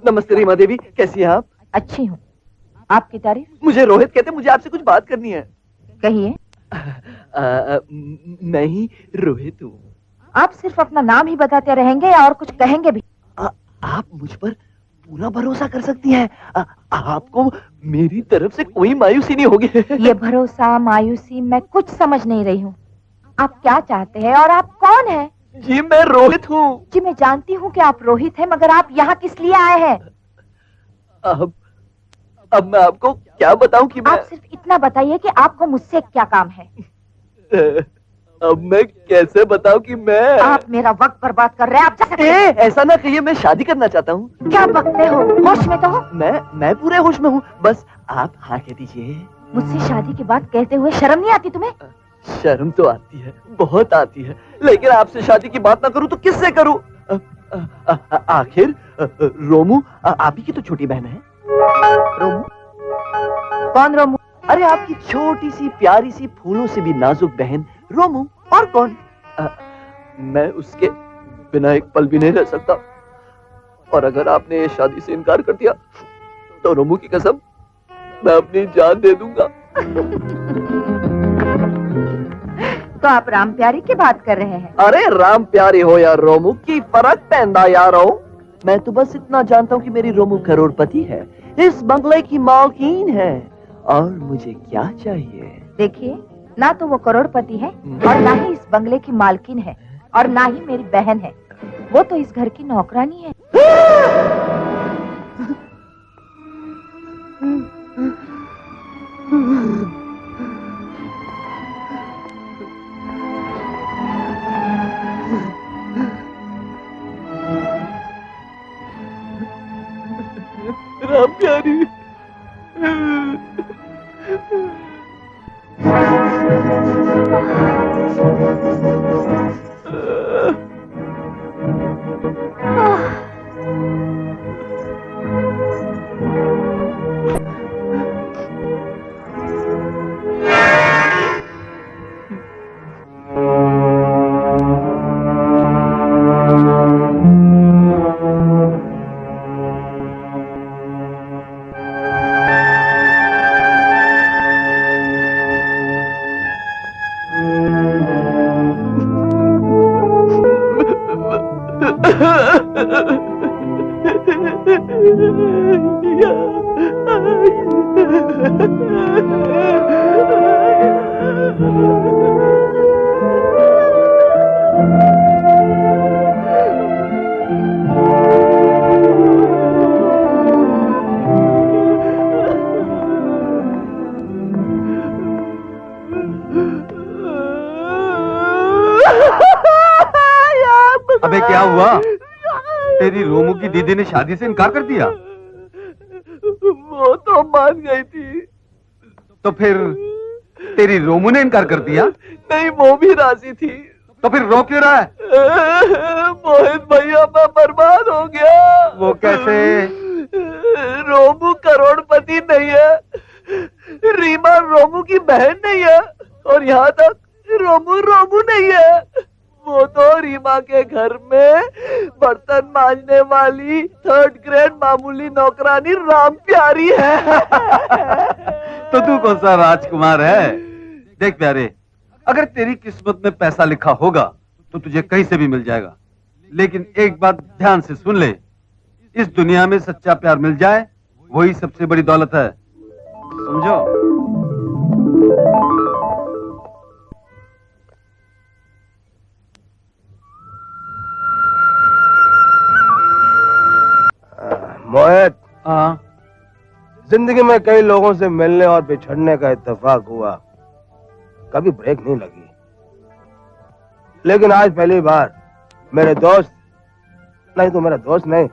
नमस्ते रीमा देवी, कैसी हैं आप? अच्छी हूँ। आपकी तारीफ? मुझे रोहित कहते, मुझे आपसे कुछ बात करनी है। कहिए। मैं ही रोहित हूँ। आप सिर्फ अपना नाम ही बताते रहेंगे या और कुछ कहेंगे भी? आप मुझ पर पूरा भरोसा कर सकती हैं। आपको मेरी तरफ से कोई मायूसी नहीं होगी। ये भरोसा मायूसी मैं कुछ समझ नहीं रही हूँ। आप क्या चाहते हैं और आप कौन हैं? जी मैं रोहित हूँ। जी मैं जानती हूँ कि आप रोहित हैं, मगर आप यहाँ किस लिए आए हैं? अब मैं आपको क्या बताऊं कि आप सिर्फ इतना बताइए कि आपको मुझसे क्या काम है। अब मैं कैसे बताऊं कि मैं... आप मेरा वक्त बर्बाद कर रहे हैं। आप जा सकते हैं। ऐसा ना कहिए, मैं शादी करना चाहता हूँ। क्या बकते हो? होश में तो हो? मैं पूरे होश में हूँ। बस आप हाँ कह दीजिए। मुझसे शादी की बात कहते हुए शर्म नहीं आती तुम्हें? शर्म तो आती है, बहुत आती है, लेकिन आपसे शादी की बात ना करूं तो किससे करूं? आखिर रोमू आप ही की तो छोटी बहन है। रोमू? कौन रोमू? अरे आपकी छोटी सी प्यारी सी फूलों से भी नाजुक बहन रोमू, और कौन? मैं उसके बिना एक पल भी नहीं रह सकता, और अगर आपने ये शादी से इनकार कर दिया तो रोमू की कसम मैं अपनी जान दे दूंगा। तो आप राम प्यारी की बात कर रहे हैं? अरे राम प्यारी हो या रोमू की फर्क पैदा यारो। मैं तो बस इतना जानता हूँ कि मेरी रोमू करोड़पति है, इस बंगले की मालकिन है, और मुझे क्या चाहिए? देखिए, ना तो वो करोड़पति है और ना ही इस बंगले की मालकिन है, और ना ही मेरी बहन है। वो तो इस घर की नौकरानी है। राम प्यारी, अबे क्या हुआ? तेरी रोमू की दीदी ने शादी से इनकार कर दिया? वो तो मान गई थी। तो फिर तेरी रोमू ने इनकार कर दिया? नहीं, वो भी राजी थी। तो फिर रो क्यों रहा है? मोहित भैया, मैं बर्बाद हो गया। वो कैसे? रोमू करोड़पति नहीं है, रीमा रोमू की बहन नहीं है, और यहाँ तक रोमू रोमू नहीं है। वो तो रीमा के घर में बर्तन मांजने वाली 3rd ग्रेड मामूली नौकरानी राम प्यारी है। तो तू कौन सा राजकुमार है? देख प्यारे, अगर तेरी किस्मत में पैसा लिखा होगा तो तुझे कहीं से भी मिल जाएगा, लेकिन एक बात ध्यान से सुन ले, इस दुनिया में सच्चा प्यार मिल जाए वही सबसे बड़ी दौलत है, समझो? मोहित, हाँ। जिंदगी में कई लोगों से मिलने और बिछड़ने का इत्तेफाक हुआ, कभी ब्रेक नहीं लगी, लेकिन आज पहली बार मेरे दोस्त, नहीं तू मेरा दोस्त नहीं,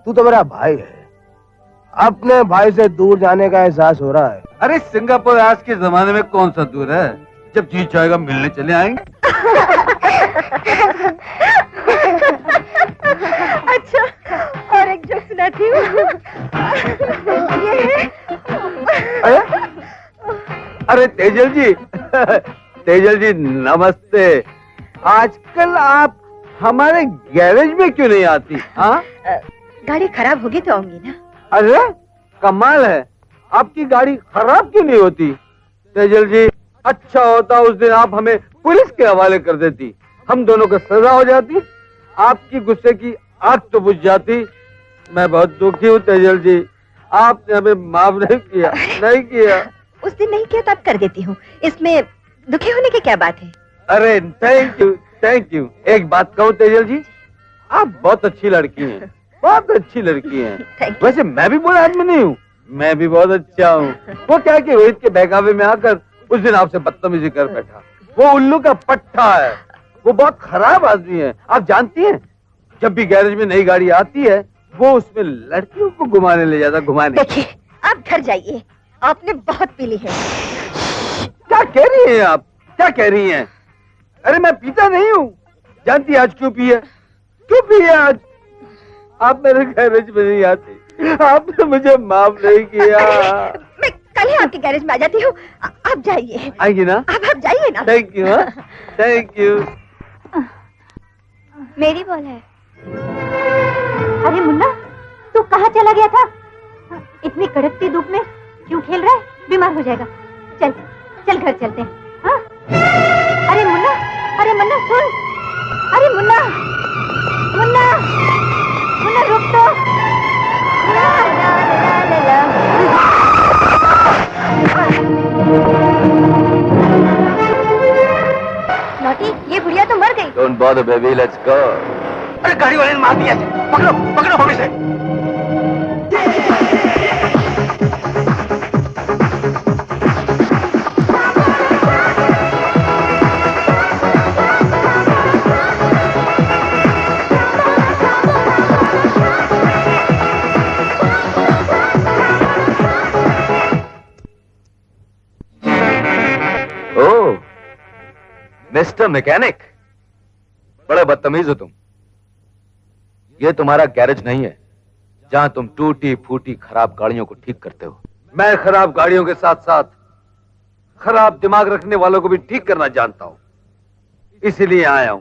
तू तो मेरा भाई है, अपने भाई से दूर जाने का एहसास हो रहा है। अरे सिंगापुर आज के जमाने में कौन सा दूर है, जब जी चाहेगा मिलने चले आएंगे। अच्छा, और एक जोक सुनाती हूँ। अरे तेजल जी, तेजल जी नमस्ते। आजकल आप हमारे गैरेज में क्यों नहीं आती? हाँ, गाड़ी खराब होगी तो आऊंगी ना। अरे कमाल है, आपकी गाड़ी खराब क्यों नहीं होती? तेजल जी, अच्छा होता उस दिन आप हमें पुलिस के हवाले कर देती, हम दोनों को सजा हो जाती, आपकी गुस्से की आग तो बुझ जाती। मैं बहुत दुखी हूँ तेजल जी, आपने हमें माफ नहीं किया, नहीं किया। उस दिन नहीं किया तो अब कर देती हूँ, इसमें दुखी होने की क्या बात है? अरे थैंक यू, थैंक यू। एक बात कहूँ तेजल जी, आप बहुत अच्छी लड़की हैं, बहुत अच्छी लड़की हैं। वैसे मैं भी बुरा आदमी नहीं हूँ, मैं भी बहुत अच्छा हूँ। वो क्या कि रोहित के बहकावे में आकर उस दिन आपसे बदतमीजी कर बैठा, वो उल्लू का पट्टा है, वो बहुत खराब आदमी है। आप जानती हैं, जब भी गैरेज में नई गाड़ी आती है वो उसमें लड़कियों को घुमाने ले जाता, घुमाने। देखिए, आप घर जाइए, आपने बहुत पी ली है। क्या कह रही हैं आप, क्या कह रही हैं? अरे मैं पीता नहीं हूँ। जानती है आज क्यों पी है? क्यों पी है आज? आप मेरे गैरेज में नहीं आती, आपने मुझे माफ नहीं किया। मैं कल ही आपके गैरेज में आ जाती हूँ, आप जाइए। आएगी ना? आप जाइए ना। Thank you, thank you. मेरी बॉल है। अरे मुन्ना, तू कहाँ चला गया था? इतनी कड़कती धूप में क्यों खेल रहा है? बीमार हो जाएगा। चल चल घर चलते हैं। हाँ? अरे मुन्ना सुन। अरे मुन्ना रुक तो। ला, ला, ला, ला, ला। नौटी, ये बुढ़िया तो मर गई। Don't bother baby, let's go. अरे गाड़ी वाले ने मार दिया, पकड़ो पकड़ो हमें से। ओह, मिस्टर मैकेनिक, बड़े बदतमीज हो तुम। ये तुम्हारा गैरेज नहीं है जहां तुम टूटी फूटी खराब गाड़ियों को ठीक करते हो। मैं खराब गाड़ियों के साथ साथ खराब दिमाग रखने वालों को भी ठीक करना जानता हूं, इसीलिए आया हूं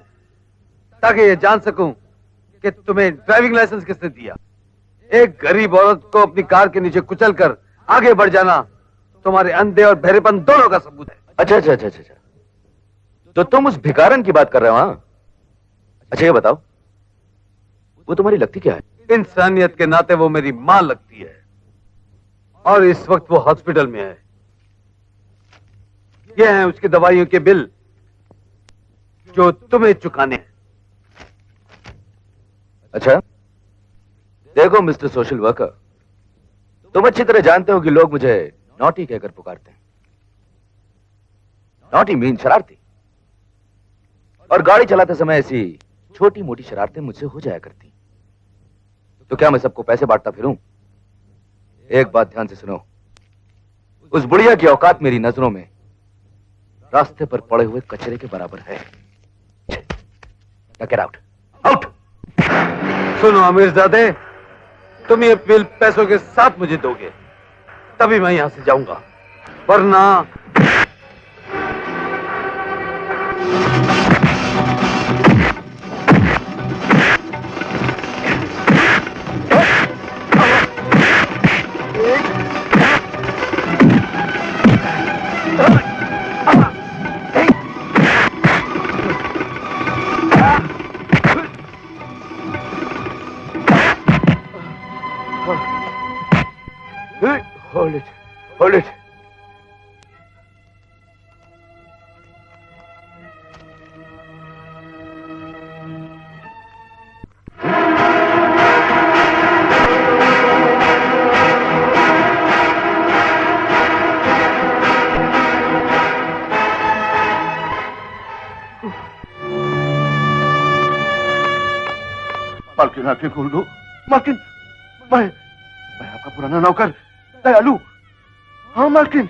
ताकि ये जान सकूं कि तुम्हें ड्राइविंग लाइसेंस किसने दिया। एक गरीब औरत को अपनी कार के नीचे कुचलकर आगे बढ़ जाना तुम्हारे अंधे और बहरेपन दोनों का सबूत है। अच्छा अच्छा अच्छा अच्छा, तो तुम उस भिखारन की बात कर रहे हो? हाँ, अच्छा ये बताओ, वो तुम्हारी लगती क्या है? इंसानियत के नाते वो मेरी मां लगती है और इस वक्त वो हॉस्पिटल में है। ये हैं उसकी दवाइयों के बिल जो तुम्हें चुकाने हैं। अच्छा, देखो मिस्टर सोशल वर्कर, तुम अच्छी तरह जानते हो कि लोग मुझे नॉटी कहकर पुकारते हैं। नॉटी मीन शरारती, और गाड़ी चलाते समय ऐसी छोटी मोटी शरारतें मुझसे हो जाया करती। तो क्या मैं सबको पैसे बांटता फिरूं? एक बात ध्यान से सुनो, उस बुढ़िया की औकात मेरी नजरों में रास्ते पर पड़े हुए कचरे के बराबर है। Get out, out. सुनो अमीरजादे, तुम ये बिल पैसों के साथ मुझे दोगे तभी मैं यहां से जाऊंगा, वरना Hold it, hold it. मालकिन आंखें खोल दो। मालकिन, मैं आपका पुराना नौकर दयालु। हाँ मालकिन,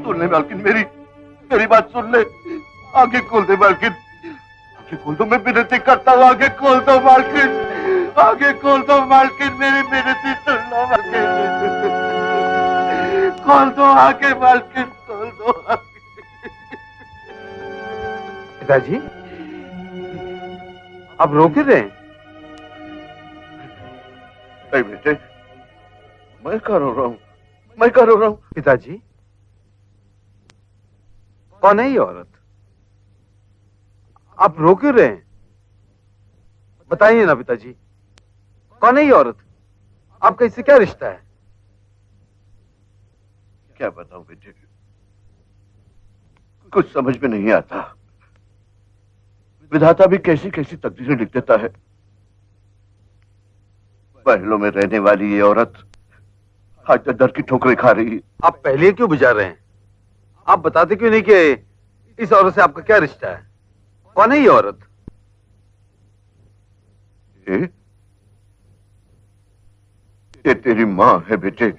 सुन ले मालकिन, मेरी बात सुन ले। आगे खोल दे मालकिन, आगे खोल दो, मैं विनती करता हूँ, आगे खोल दो मालकिन, आगे खोल दो मालकिन, मेरी विनती सुन लो मालकिन, खोल दो आगे मालकिन, खोल दो आगे। पिताजी, आप रो क्यों रहे हैं? नहीं बेटे, मैं कहाँ रो रहा हूँ, मैं कहाँ रो रहा हूँ? पिताजी, कौन है ये औरत? आप रो क्यों रहे हैं? बताइए ना पिताजी, कौन है ये औरत? आपका इससे क्या रिश्ता है? क्या बताऊं बेटे, कुछ समझ में नहीं आता। विधाता भी कैसी कैसी तकदीरें लिख देता है। महलों में रहने वाली ये औरत आज दर की ठोकरें खा रही है। आप पहले क्यों बुझा रहे हैं? आप बताते क्यों नहीं कि इस औरत से आपका क्या रिश्ता है? कौन है ये औरत? ये तेरी माँ है बेटे।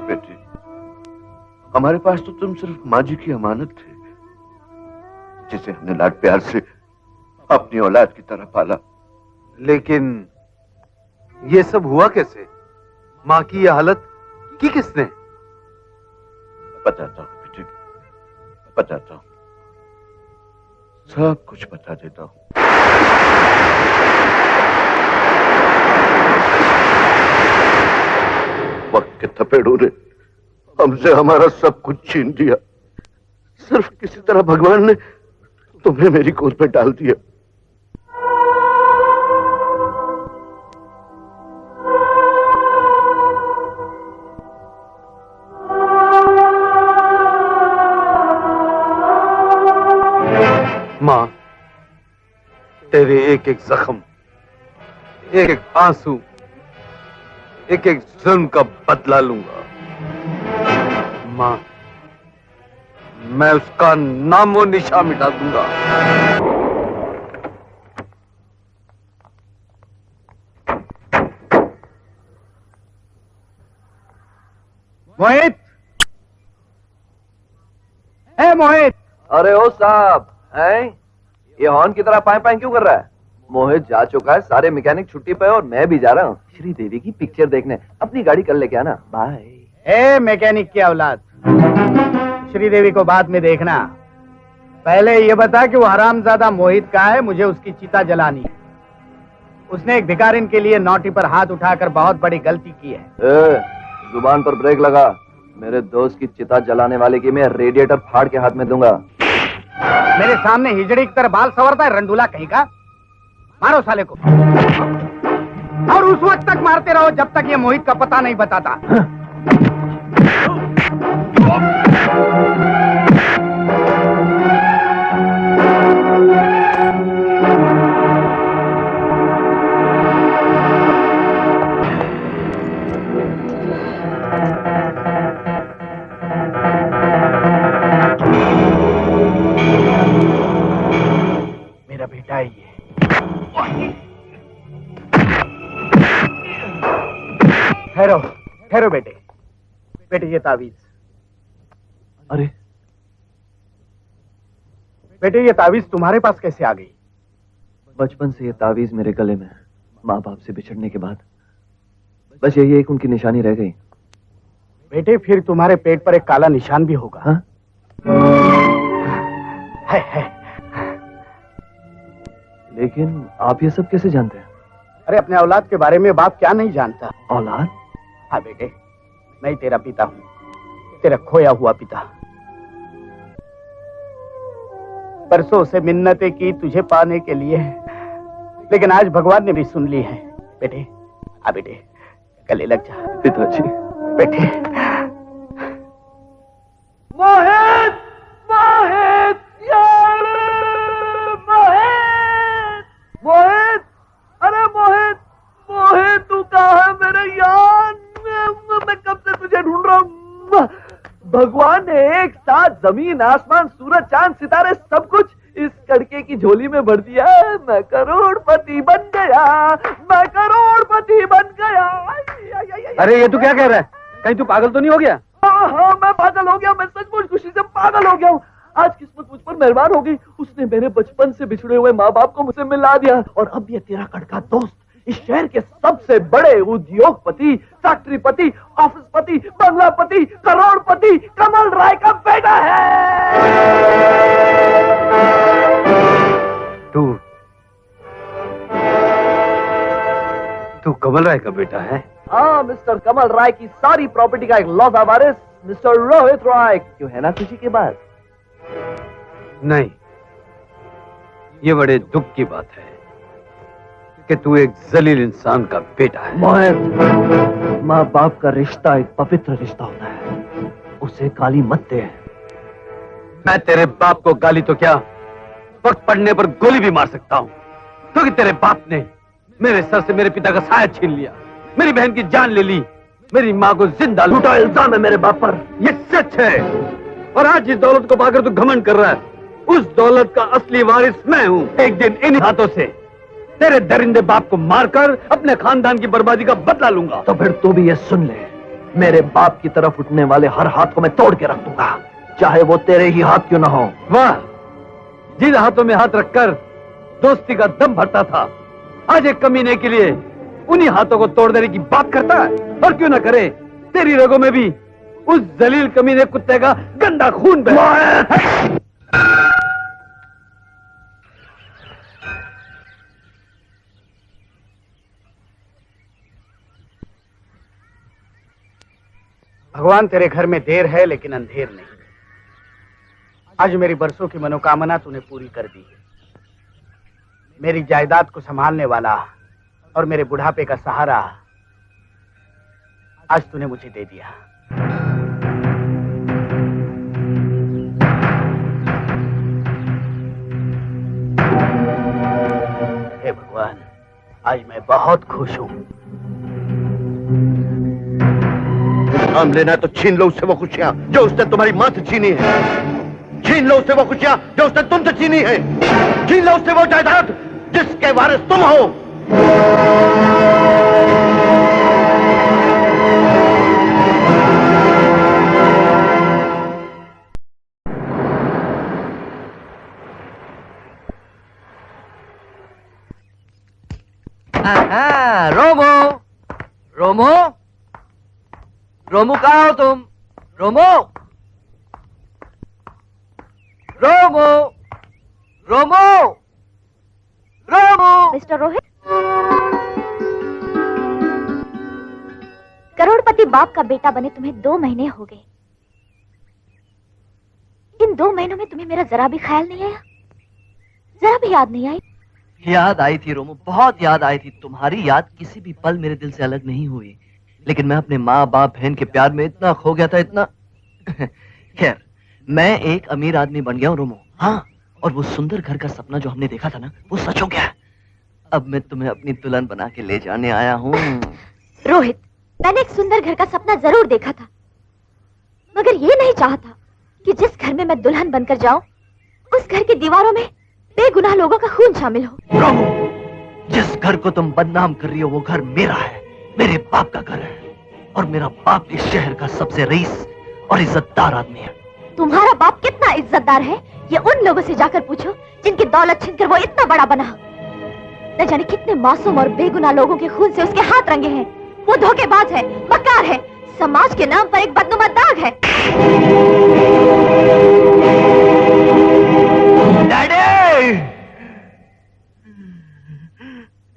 बेटे, हमारे पास तो तुम सिर्फ माँ जी की अमानत थे, जिसे हमने लाड प्यार से अपनी औलाद की तरह पाला। लेकिन ये सब हुआ कैसे? माँ की ये हालत की किसने? बताता हूँ बेटे, बताता हूँ, सब कुछ बता देता हूँ। वक्त के थपेड़ों ने हमसे हमारा सब कुछ छीन दिया। सिर्फ किसी तरह भगवान ने तुम्हें मेरी गोद में डाल दिया। माँ, तेरे एक एक जख्म, एक एक आंसू, एक एक जुल्म का बदला लूंगा। माँ, मैं उसका नामो निशान मिटा दूंगा। मोहित, है मोहित। अरे ओ साहब, हैं? ये हॉर्न की तरह पाए पाए क्यों कर रहा है? मोहित जा चुका है, सारे मैकेनिक छुट्टी पे और मैं भी जा रहा हूँ श्रीदेवी की पिक्चर देखने। अपनी गाड़ी कर लेके आना। बाय। ए मैकेनिक की औलाद, श्रीदेवी को बाद में देखना, पहले ये बता कि वो हरामजादा मोहित का है, मुझे उसकी चिता जलानी है। उसने एक भिखारिन के लिए नौटी पर हाथ उठाकर बहुत बड़ी गलती की है। जुबान पर ब्रेक लगा। मेरे दोस्त की चिता जलाने वाले की मैं रेडिएटर फाड़ के हाथ में दूंगा। मेरे सामने हिजड़ी की तरह बाल संवरता है रंडूला कहीं का। मारो साले को, और उस वक्त तक मारते रहो जब तक ये मोहित का पता नहीं बताता। मेरा बेटा ही है। ठहरो ठहरो बेटे, बेटे ये तावीज। अरे बेटे ये तावीज तुम्हारे पास कैसे आ गई? बचपन से ये तावीज मेरे गले में, माँ बाप से बिछड़ने के बाद बस यही एक उनकी निशानी रह गई। बेटे फिर तुम्हारे पेट पर एक काला निशान भी होगा। हाँ? है। लेकिन आप ये सब कैसे जानते हैं? अरे अपने औलाद के बारे में बाप क्या नहीं जानता। औलाद? हाँ बेटे, मैं तेरा पिता हूँ, तेरा खोया हुआ पिता। परसों से मिन्नतें की तुझे पाने के लिए, लेकिन आज भगवान ने भी सुन ली है। बेटे आ बेटे, गले लग जा। पिताजी। बेटे। मोहित, मोहित, यार, मोहित, मोहित, अरे मोहित, मोहित तू कहाँ है मेरे यार? मैं कब से तुझे ढूंढ रहा हूँ। भगवान ने एक साथ जमीन, आसमान, सूरज, चांद, सितारे सब कुछ इस कड़के की झोली में भर दिया। मैं करोड़पति बन गया, मैं करोड़पति बन गया। अरे ये तू क्या कह रहा है? कहीं तू पागल तो नहीं हो गया? हाँ, मैं पागल हो गया। मैं सचमुच खुशी से पागल हो गया हूँ। आज किस्मत मुझ पर मेहरबान हो गई। उसने मेरे बचपन से बिछड़े हुए माँ बाप को मुझसे मिला दिया, और अब ये तेरा कड़का दोस्त इस शहर के सबसे बड़े उद्योगपति, फैक्ट्रीपति, ऑफिसपति, बंगलापति, करोड़पति कमल राय का बेटा है। तू कमल राय का बेटा है? हाँ, मिस्टर कमल राय की सारी प्रॉपर्टी का एक लौता वारिस मिस्टर रोहित राय। क्यों, है ना खुशी की बात? नहीं, ये बड़े दुख की बात है कि तू एक जलील इंसान का बेटा है। मोहित, माँ बाप का रिश्ता एक पवित्र रिश्ता होता है, उसे गाली मत दे। मैं तेरे बाप को गाली तो क्या, वक्त पड़ने पर गोली भी मार सकता हूँ, क्योंकि तेरे बाप ने मेरे सर से मेरे पिता का साया छीन लिया, मेरी बहन की जान ले ली, मेरी माँ को जिंदा झूठा इल्जाम है मेरे बाप पर। ये सच है, और आज जिस दौलत को पाकर तू घमंड कर रहा है, उस दौलत का असली वारिस मैं हूँ। एक दिन इन हाथों से तेरे दरिंदे बाप को मारकर अपने खानदान की बर्बादी का बदला लूंगा। तो फिर तू भी ये सुन ले, मेरे बाप की तरफ उठने वाले हर हाथ को मैं तोड़ के रख दूंगा, चाहे वो तेरे ही हाथ क्यों ना हो। वाह, जिन हाथों में हाथ रखकर दोस्ती का दम भरता था, आज एक कमीने के लिए उन्हीं हाथों को तोड़ देने की बात करता है। और क्यों ना करे, तेरी रगों में भी उस जलील कमीने कुत्ते का गंदा खून बह रहा है। भगवान, तेरे घर में देर है लेकिन अंधेर नहीं। आज मेरी बरसों की मनोकामना तूने पूरी कर दी। मेरी जायदाद को संभालने वाला और मेरे बुढ़ापे का सहारा आज तूने मुझे दे दिया। हे भगवान, आज मैं बहुत खुश हूं। नाम लेना है तो छीन लो उससे वो खुशियां जो उसने तुम्हारी मां से छीनी है। छीन लो उससे वो खुशियां जो उसने तुमसे छीनी है। छीन लो उससे वो जायदाद जिसके वारिस तुम हो। रोमो, रोमो, रोमो, कहाँ हो तुम? रोमो, रोमो, रोमो, रोमो। मिस्टर रोहित, करोड़पति बाप का बेटा बने तुम्हें 2 महीने हो गए। इन 2 महीनों में तुम्हें मेरा जरा भी ख्याल नहीं आया, जरा भी याद नहीं आई? याद आई थी रोमो, बहुत याद आई थी। तुम्हारी याद किसी भी पल मेरे दिल से अलग नहीं हुई, लेकिन मैं अपने माँ बाप बहन के प्यार में इतना खो गया था, इतना। खैर, मैं एक अमीर आदमी बन गया हूँ रोमो। हाँ, और वो सुंदर घर का सपना जो हमने देखा था ना, वो सच हो गया। अब मैं तुम्हें अपनी दुल्हन बना के ले जाने आया हूँ। रोहित, मैंने एक सुंदर घर का सपना जरूर देखा था, मगर ये नहीं चाहा था कि जिस घर में मैं दुल्हन बनकर जाऊं, उस घर की दीवारों में बेगुनाह लोगों का खून शामिल हो। रोमो, जिस घर को तुम बदनाम कर रही हो वो घर मेरा है, मेरे बाप का घर है, और मेरा बाप इस शहर का सबसे रईस और इज्जतदार आदमी है। तुम्हारा बाप कितना इज्जतदार है ये उन लोगों से जाकर पूछो जिनकी दौलत छीनकर वो इतना बड़ा बना। न जाने कितने मासूम और बेगुनाह लोगों के खून से उसके हाथ रंगे हैं। वो धोखेबाज है, मक्कार है, समाज के नाम पर एक बदनुमा दाग है। डैडी,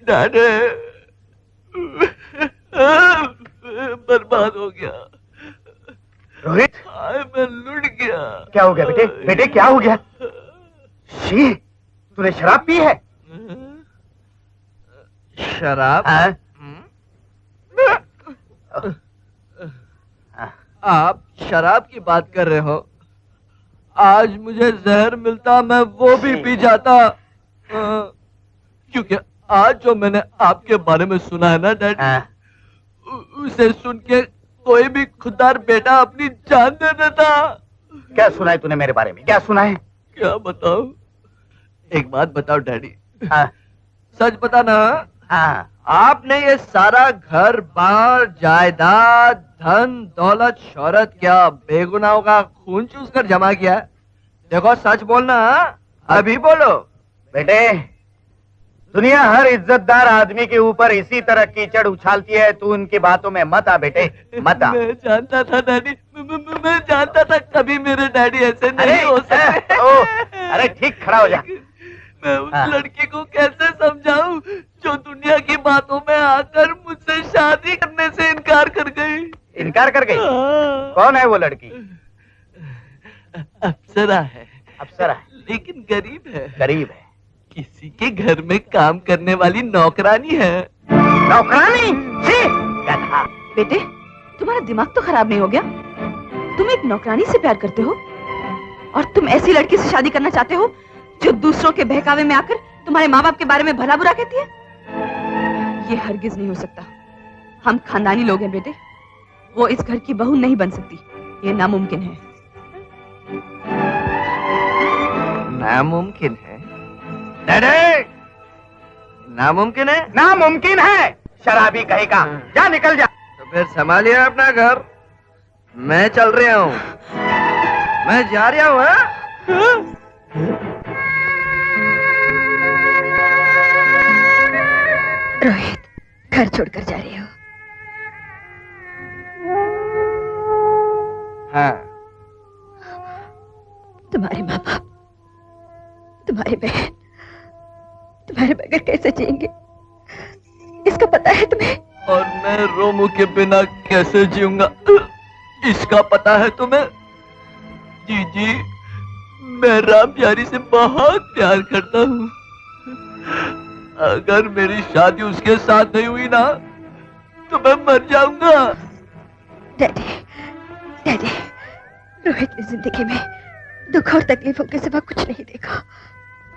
डैडी, बर्बाद हो गया। रोहित, मैं लुट गया। क्या हो गया बेटे? बेटे क्या हो गया? शी, तूने शराब पी है? शराब? आप शराब की बात कर रहे हो? आज मुझे जहर मिलता मैं वो भी पी जाता, क्योंकि आज जो मैंने आपके बारे में सुना है ना डैडी, उसे सुन के कोई भी खुददार बेटा अपनी जान दे देता। क्या सुना है तूने मेरे बारे में? क्या सुना है? क्या बताऊं? एक बात बताओ डैडी, हाँ। सच बताना। हाँ। आपने ये सारा घर बार जायदाद धन दौलत शोहरत क्या बेगुनाहों का खून चूस कर जमा किया? देखो सच बोलना, अभी बोलो। बेटे, दुनिया हर इज्जतदार आदमी के ऊपर इसी तरह कीचड़ उछालती है। तू उनकी बातों में मत आ बेटे, मत आ। मैं जानता था डैडी, मैं जानता था कभी मेरे डैडी ऐसे नहीं हो सकते। अरे ठीक खड़ा हो जा। मैं उस लड़की को कैसे समझाऊं जो दुनिया की बातों में आकर मुझसे शादी करने से इनकार कर गई। इनकार कर गई? कौन है वो लड़की? अप्सरा है। अप्सरा है? लेकिन गरीब है। गरीब है? किसी के घर में काम करने वाली नौकरानी है। नौकरानी? बेटे, तुम्हारा दिमाग तो खराब नहीं हो गया? तुम एक नौकरानी से प्यार करते हो और तुम ऐसी लड़की से शादी करना चाहते हो जो दूसरों के बहकावे में आकर तुम्हारे माँ बाप के बारे में भला बुरा कहती है? ये हरगिज नहीं हो सकता। हम खानदानी लोग हैं बेटे, वो इस घर की बहू नहीं बन सकती। ये नामुमकिन है। नामुमकिन है? डैडी, नामुमकिन है? नामुमकिन है, शराबी कहेगा। जा निकल जा। तो फिर संभालिए अपना घर, मैं चल रहा हूँ, मैं जा रहा हूँ। रोहित, घर छोड़कर जा रहे हो? हाँ। तुम्हारे माँ बाप, तुम्हारी बहन, तुम्हारे बगैर कैसे जिएंगे, इसका पता है तुम्हें? और मैं रोमू के बिना कैसे जीऊंगा, इसका पता है तुम्हें? जी, मैं राम प्यारी से बहुत प्यार करता हूँ। अगर मेरी शादी उसके साथ नहीं हुई ना तो मैं मर जाऊंगा। डैडी, रोहित ने जिंदगी में दुख और तकलीफों के सिवा कुछ नहीं देखा।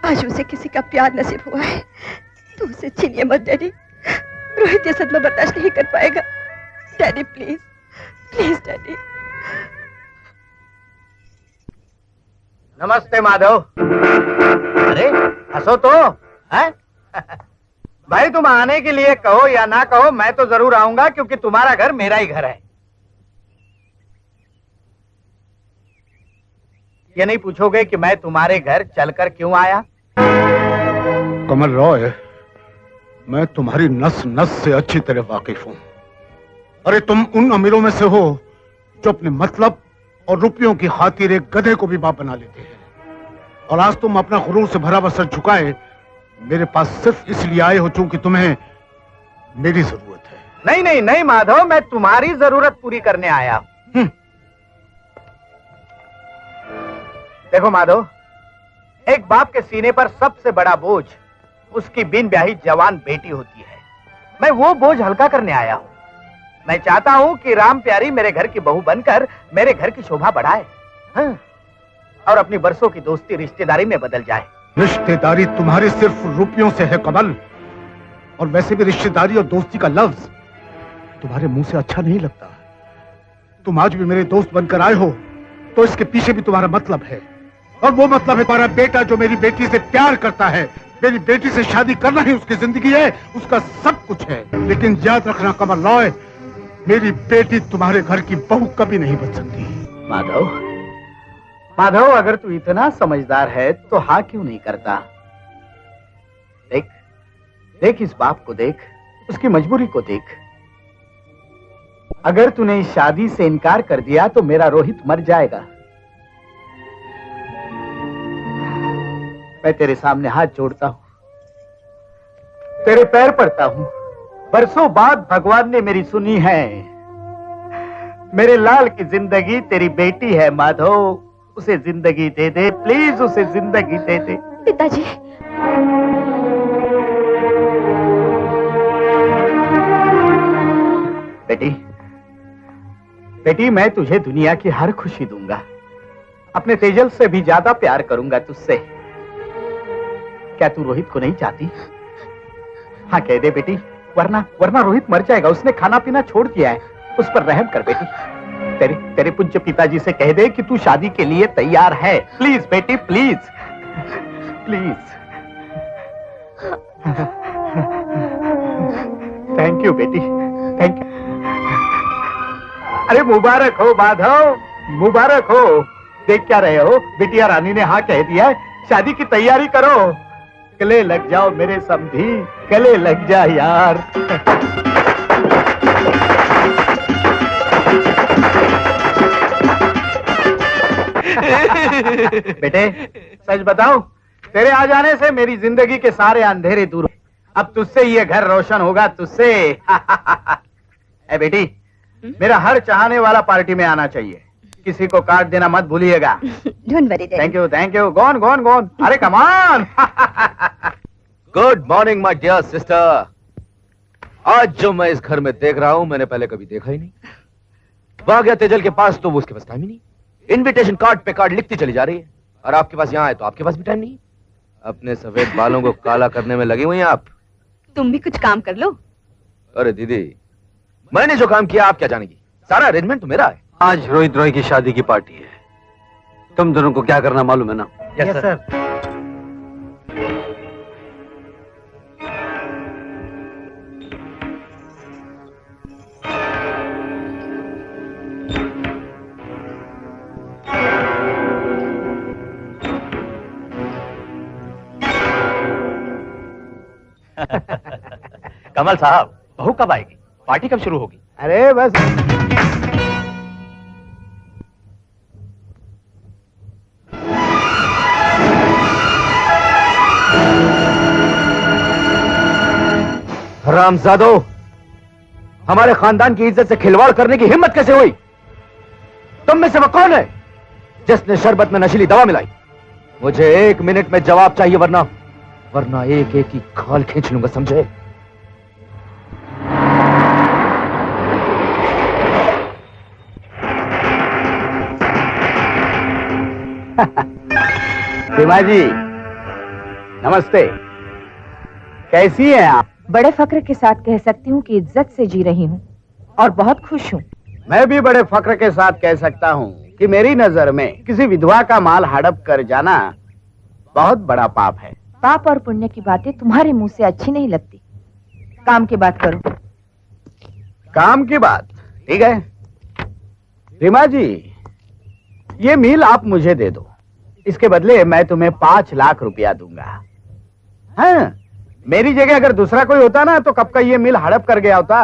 आज उसे किसी का प्यार नसीब हुआ है तो उसे छीनिए मत डैडी। रोहित ये सदमा बर्दाश्त नहीं कर पाएगा। Daddy please, please daddy. नमस्ते माधव। अरे हंसो तो है? भाई तुम आने के लिए कहो या ना कहो, मैं तो जरूर आऊंगा क्योंकि तुम्हारा घर मेरा ही घर है। ये नहीं पूछोगे कि मैं तुम्हारे घर चलकर क्यों आया? कमल रॉय, मैं तुम्हारी नस नस से अच्छी तरह वाकिफ हूं। अरे तुम उन अमीरों में से हो जो अपने मतलब और रुपयों की खातिर एक गधे को भी बाप बना लेते हैं। और आज तुम अपना गुरूर से भरा हुआ सर झुकाए मेरे पास सिर्फ इसलिए आए हो क्योंकि तुम्हें मेरी जरूरत है। नहीं माधव, मैं तुम्हारी जरूरत पूरी करने आया हूं। देखो माधव, एक बाप के सीने पर सबसे बड़ा बोझ उसकी बिन ब्याही जवान बेटी होती है। मैं वो बोझ हल्का करने आया हूं। मैं चाहता हूं कि राम प्यारी मेरे घर की बहू बनकर मेरे घर की शोभा बढ़ाए, हाँ? और अपनी बरसों की दोस्ती रिश्तेदारी में बदल जाए। रिश्तेदारी तुम्हारे सिर्फ रुपयों से है कमल, और वैसे भी रिश्तेदारी और दोस्ती का लफ्ज तुम्हारे मुंह से अच्छा नहीं लगता। तुम आज भी मेरे दोस्त बनकर आए हो तो इसके पीछे भी तुम्हारा मतलब है, और वो मतलब है तुम्हारा बेटा जो मेरी बेटी से प्यार करता है। मेरी बेटी से शादी करना ही उसकी जिंदगी है, उसका सब कुछ है। लेकिन याद रखना कमल रॉय, मेरी बेटी तुम्हारे घर की बहू कभी नहीं बन सकती। माधव, अगर तू इतना समझदार है तो हाँ क्यों नहीं करता? देख इस बाप को, देख उसकी मजबूरी को देख। अगर तूने इस शादी से इनकार कर दिया तो मेरा रोहित मर जाएगा। मैं तेरे सामने हाथ जोड़ता हूं, तेरे पैर पड़ता हूं। बरसों बाद भगवान ने मेरी सुनी है। मेरे लाल की जिंदगी तेरी बेटी है माधव, उसे जिंदगी दे दे, प्लीज उसे जिंदगी दे दे। पिताजी, बेटी मैं तुझे दुनिया की हर खुशी दूंगा। अपने तेजल से भी ज्यादा प्यार करूंगा तुझसे। क्या तू रोहित को नहीं चाहती? हाँ कह दे बेटी, वरना रोहित मर जाएगा। उसने खाना पीना छोड़ दिया है, उस पर रहम कर बेटी। तेरे पूज्य पिताजी से कह दे कि तू शादी के लिए तैयार है। प्लीज बेटी, प्लीज प्लीज। थैंक यू बेटी, थैंक यू। अरे मुबारक हो माधव, मुबारक हो। देख क्या रहे हो, बिटिया रानी ने हाँ कह दिया है। शादी की तैयारी करो, गले लग जाओ मेरे समधी, गले लग जा यार। बेटे सच बताऊं, तेरे आ जाने से मेरी जिंदगी के सारे अंधेरे दूर। अब तुझसे ये घर रोशन होगा, तुझसे। ए बेटी, मेरा हर चाहने वाला पार्टी में आना चाहिए। किसी को कार्ड देना मत भूलिएगा। Don't worry daddy. Thank you thank you. Gone gone gone. अरे come on. Good morning my dear sister. आज जो मैं इस घर में देख रहा हूं मैंने पहले कभी देखा ही नहीं। वहां गया तेजल के पास तो वो उसके पास टाइम ही नहीं। इनविटेशन कार्ड पे कार्ड लिखती चली जा रही है, और आपके पास यहाँ है तो आपके पास भी टाइम नहीं। अपने सफेद बालों को काला करने में लगी हुई हैं आप। तुम भी कुछ काम कर लो। अरे दीदी, मैंने जो काम किया आप क्या जानेगी, सारा अरेंजमेंट तो मेरा है। आज रोहित रॉय की शादी की पार्टी है, तुम दोनों को क्या करना मालूम है ना? Yes sir. कमल साहब, बहू कब आएगी? पार्टी कब शुरू होगी? अरे बस हरामजादो, हमारे खानदान की इज्जत से खिलवाड़ करने की हिम्मत कैसे हुई? तुम में से वो कौन है जिसने शरबत में नशीली दवा मिलाई? मुझे 1 मिनट में जवाब चाहिए, वरना एक एक की खाल खींच लूंगा, समझे? सीमा जी नमस्ते, कैसी हैं आप? बड़े फक्र के साथ कह सकती हूँ कि इज्जत से जी रही हूँ और बहुत खुश हूँ। मैं भी बड़े फक्र के साथ कह सकता हूँ कि मेरी नजर में किसी विधवा का माल हड़प कर जाना बहुत बड़ा पाप है। पाप और पुण्य की बातें तुम्हारे मुंह से अच्छी नहीं लगती। काम की बात करो। काम की बात? ठीक है रीमा जी, ये मील आप मुझे दे दो, इसके बदले मैं तुम्हें 5 लाख रुपया दूंगा। हाँ, मेरी जगह अगर दूसरा कोई होता ना तो कब का ये मील हड़प कर गया होता।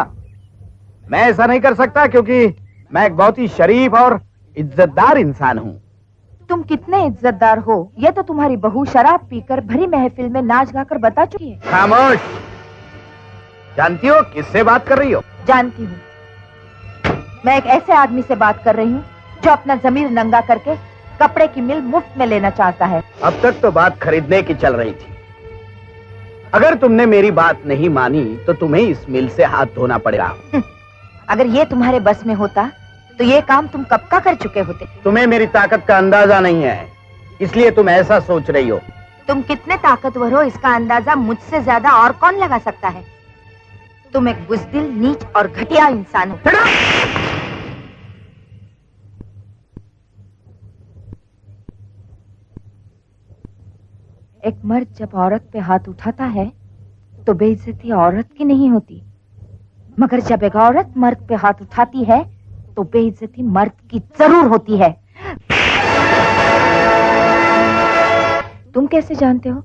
मैं ऐसा नहीं कर सकता क्योंकि मैं एक बहुत ही शरीफ और इज्जतदार इंसान हूँ। तुम कितने इज्जतदार हो ये तो तुम्हारी बहू शराब पीकर भरी महफिल में नाच गाकर बता चुकी है। खामोश। जानती हो किससे बात कर रही हो? जानती हूँ, मैं एक ऐसे आदमी से बात कर रही हूँ जो अपना जमीर नंगा करके कपड़े की मिल मुफ्त में लेना चाहता है। अब तक तो बात खरीदने की चल रही थी। अगर तुमने मेरी बात नहीं मानी तो तुम्हें इस मिल से हाथ धोना पड़ेगा। अगर ये तुम्हारे बस में होता तो ये काम तुम कब का कर चुके होते। तुम्हें मेरी ताकत का अंदाजा नहीं है, इसलिए तुम ऐसा सोच रही हो। तुम कितने ताकतवर हो इसका अंदाजा मुझसे ज्यादा और कौन लगा सकता है। तुम एक बुज़दिल, नीच और घटिया इंसान हो। एक मर्द जब औरत पे हाथ उठाता है तो बेइज्जती औरत की नहीं होती, मगर जब एक औरत मर्द पे हाथ उठाती है तो बेइज्जती मर्द की जरूर होती है। तुम कैसे जानते हो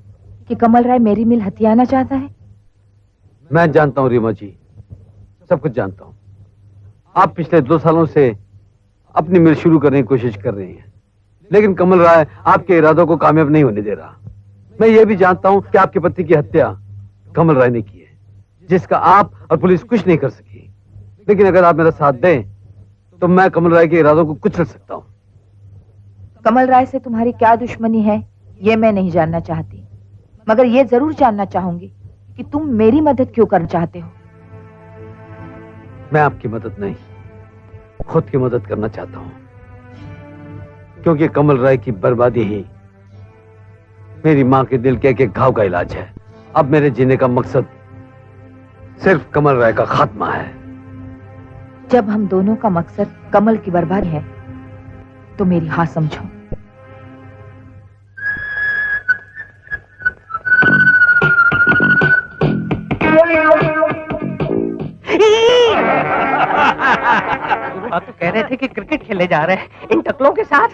कि कमल राय मेरी मिल हथियाना चाहता है? मैं जानता हूँ रीमा जी, सब कुछ जानता हूँ। आप पिछले 2 सालों से अपनी मिल शुरू करने की कोशिश कर रही हैं, लेकिन कमल राय आपके इरादों को कामयाब नहीं होने दे रहा। मैं ये भी जानता हूँ कि आपके पति की हत्या कमल राय ने की है, जिसका आप और पुलिस कुछ नहीं कर सकी। लेकिन अगर आप मेरा साथ दें तो मैं कमल राय के इरादों को कुचल सकता हूँ। कमल राय से तुम्हारी क्या दुश्मनी है ये मैं नहीं जानना चाहती, मगर ये जरूर जानना चाहूंगी कि तुम मेरी मदद क्यों करना चाहते हो। मैं आपकी मदद नहीं, खुद की मदद करना चाहता हूँ, क्योंकि कमल राय की बर्बादी ही मेरी माँ के दिल के एक घाव का इलाज है। अब मेरे जीने का मकसद सिर्फ कमल राय का खात्मा है। जब हम दोनों का मकसद कमल की बर्बादी है तो मेरी हाँ समझो। आप तो कह रहे थे कि क्रिकेट खेलने जा रहे हैं इन टकलों के साथ।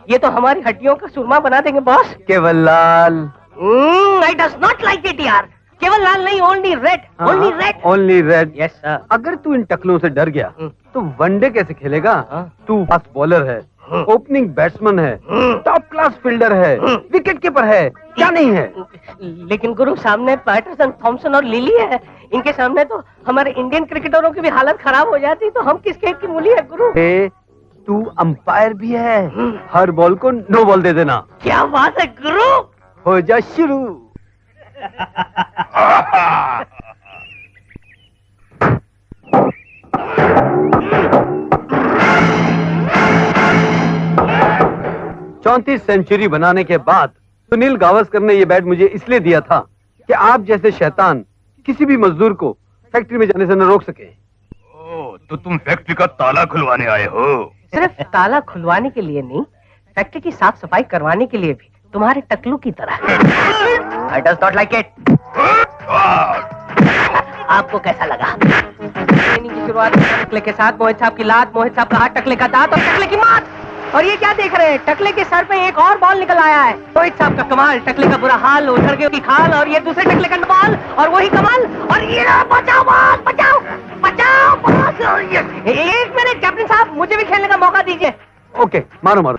ये तो हमारी हड्डियों का सुरमा बना देंगे बॉस। केवल लाल, I does not like it यार। केवल लाल नहीं, only red, only red. Only red. Yes sir. अगर तू इन टकलों से डर गया तो वनडे कैसे खेलेगा? तू फास्ट बॉलर है, ओपनिंग बैट्समैन है, टॉप क्लास फील्डर है, विकेट कीपर है, क्या नहीं है? लेकिन गुरु सामने पैटरसन, थॉमसन और लिली है। इनके सामने तो हमारे इंडियन क्रिकेटरों की भी हालत खराब हो जाती, तो हम किस खेत की मूली है गुरु? तू अंपायर भी है, हर बॉल को नो बॉल दे देना। क्या बात है गुरु। हो जा शुरू। चौंतीस सेंचुरी बनाने के बाद सुनील गावस्कर ने यह बैट मुझे इसलिए दिया था कि आप जैसे शैतान किसी भी मजदूर को फैक्ट्री में जाने से न रोक सके। तो तुम फैक्ट्री का ताला खुलवाने आए हो? सिर्फ ताला खुलवाने के लिए नहीं, फैक्ट्री की साफ सफाई करवाने के लिए भी, तुम्हारे टकलू की तरह। I does not like it. आपको कैसा लगा? ट्रेनिंग की शुरुआत टकले के साथ, मोहित साहब की लात, मोहित साहब का हाथ, टकले का दांत और टकले की मात। और ये क्या देख रहे हैं? टकले के सर पे एक और बॉल निकल आया है। मोहित साहब का कमाल, टकले का बुरा हाल, उछड़ गई खाल, और ये दूसरे टकले का बॉल, और वही कमाल, और ये बचाओ बॉल, बचाओ बचाओ बॉल। एक मिनट कैप्टन साहब, मुझे भी खेलने का मौका दीजिए। ओके, मारो मारो।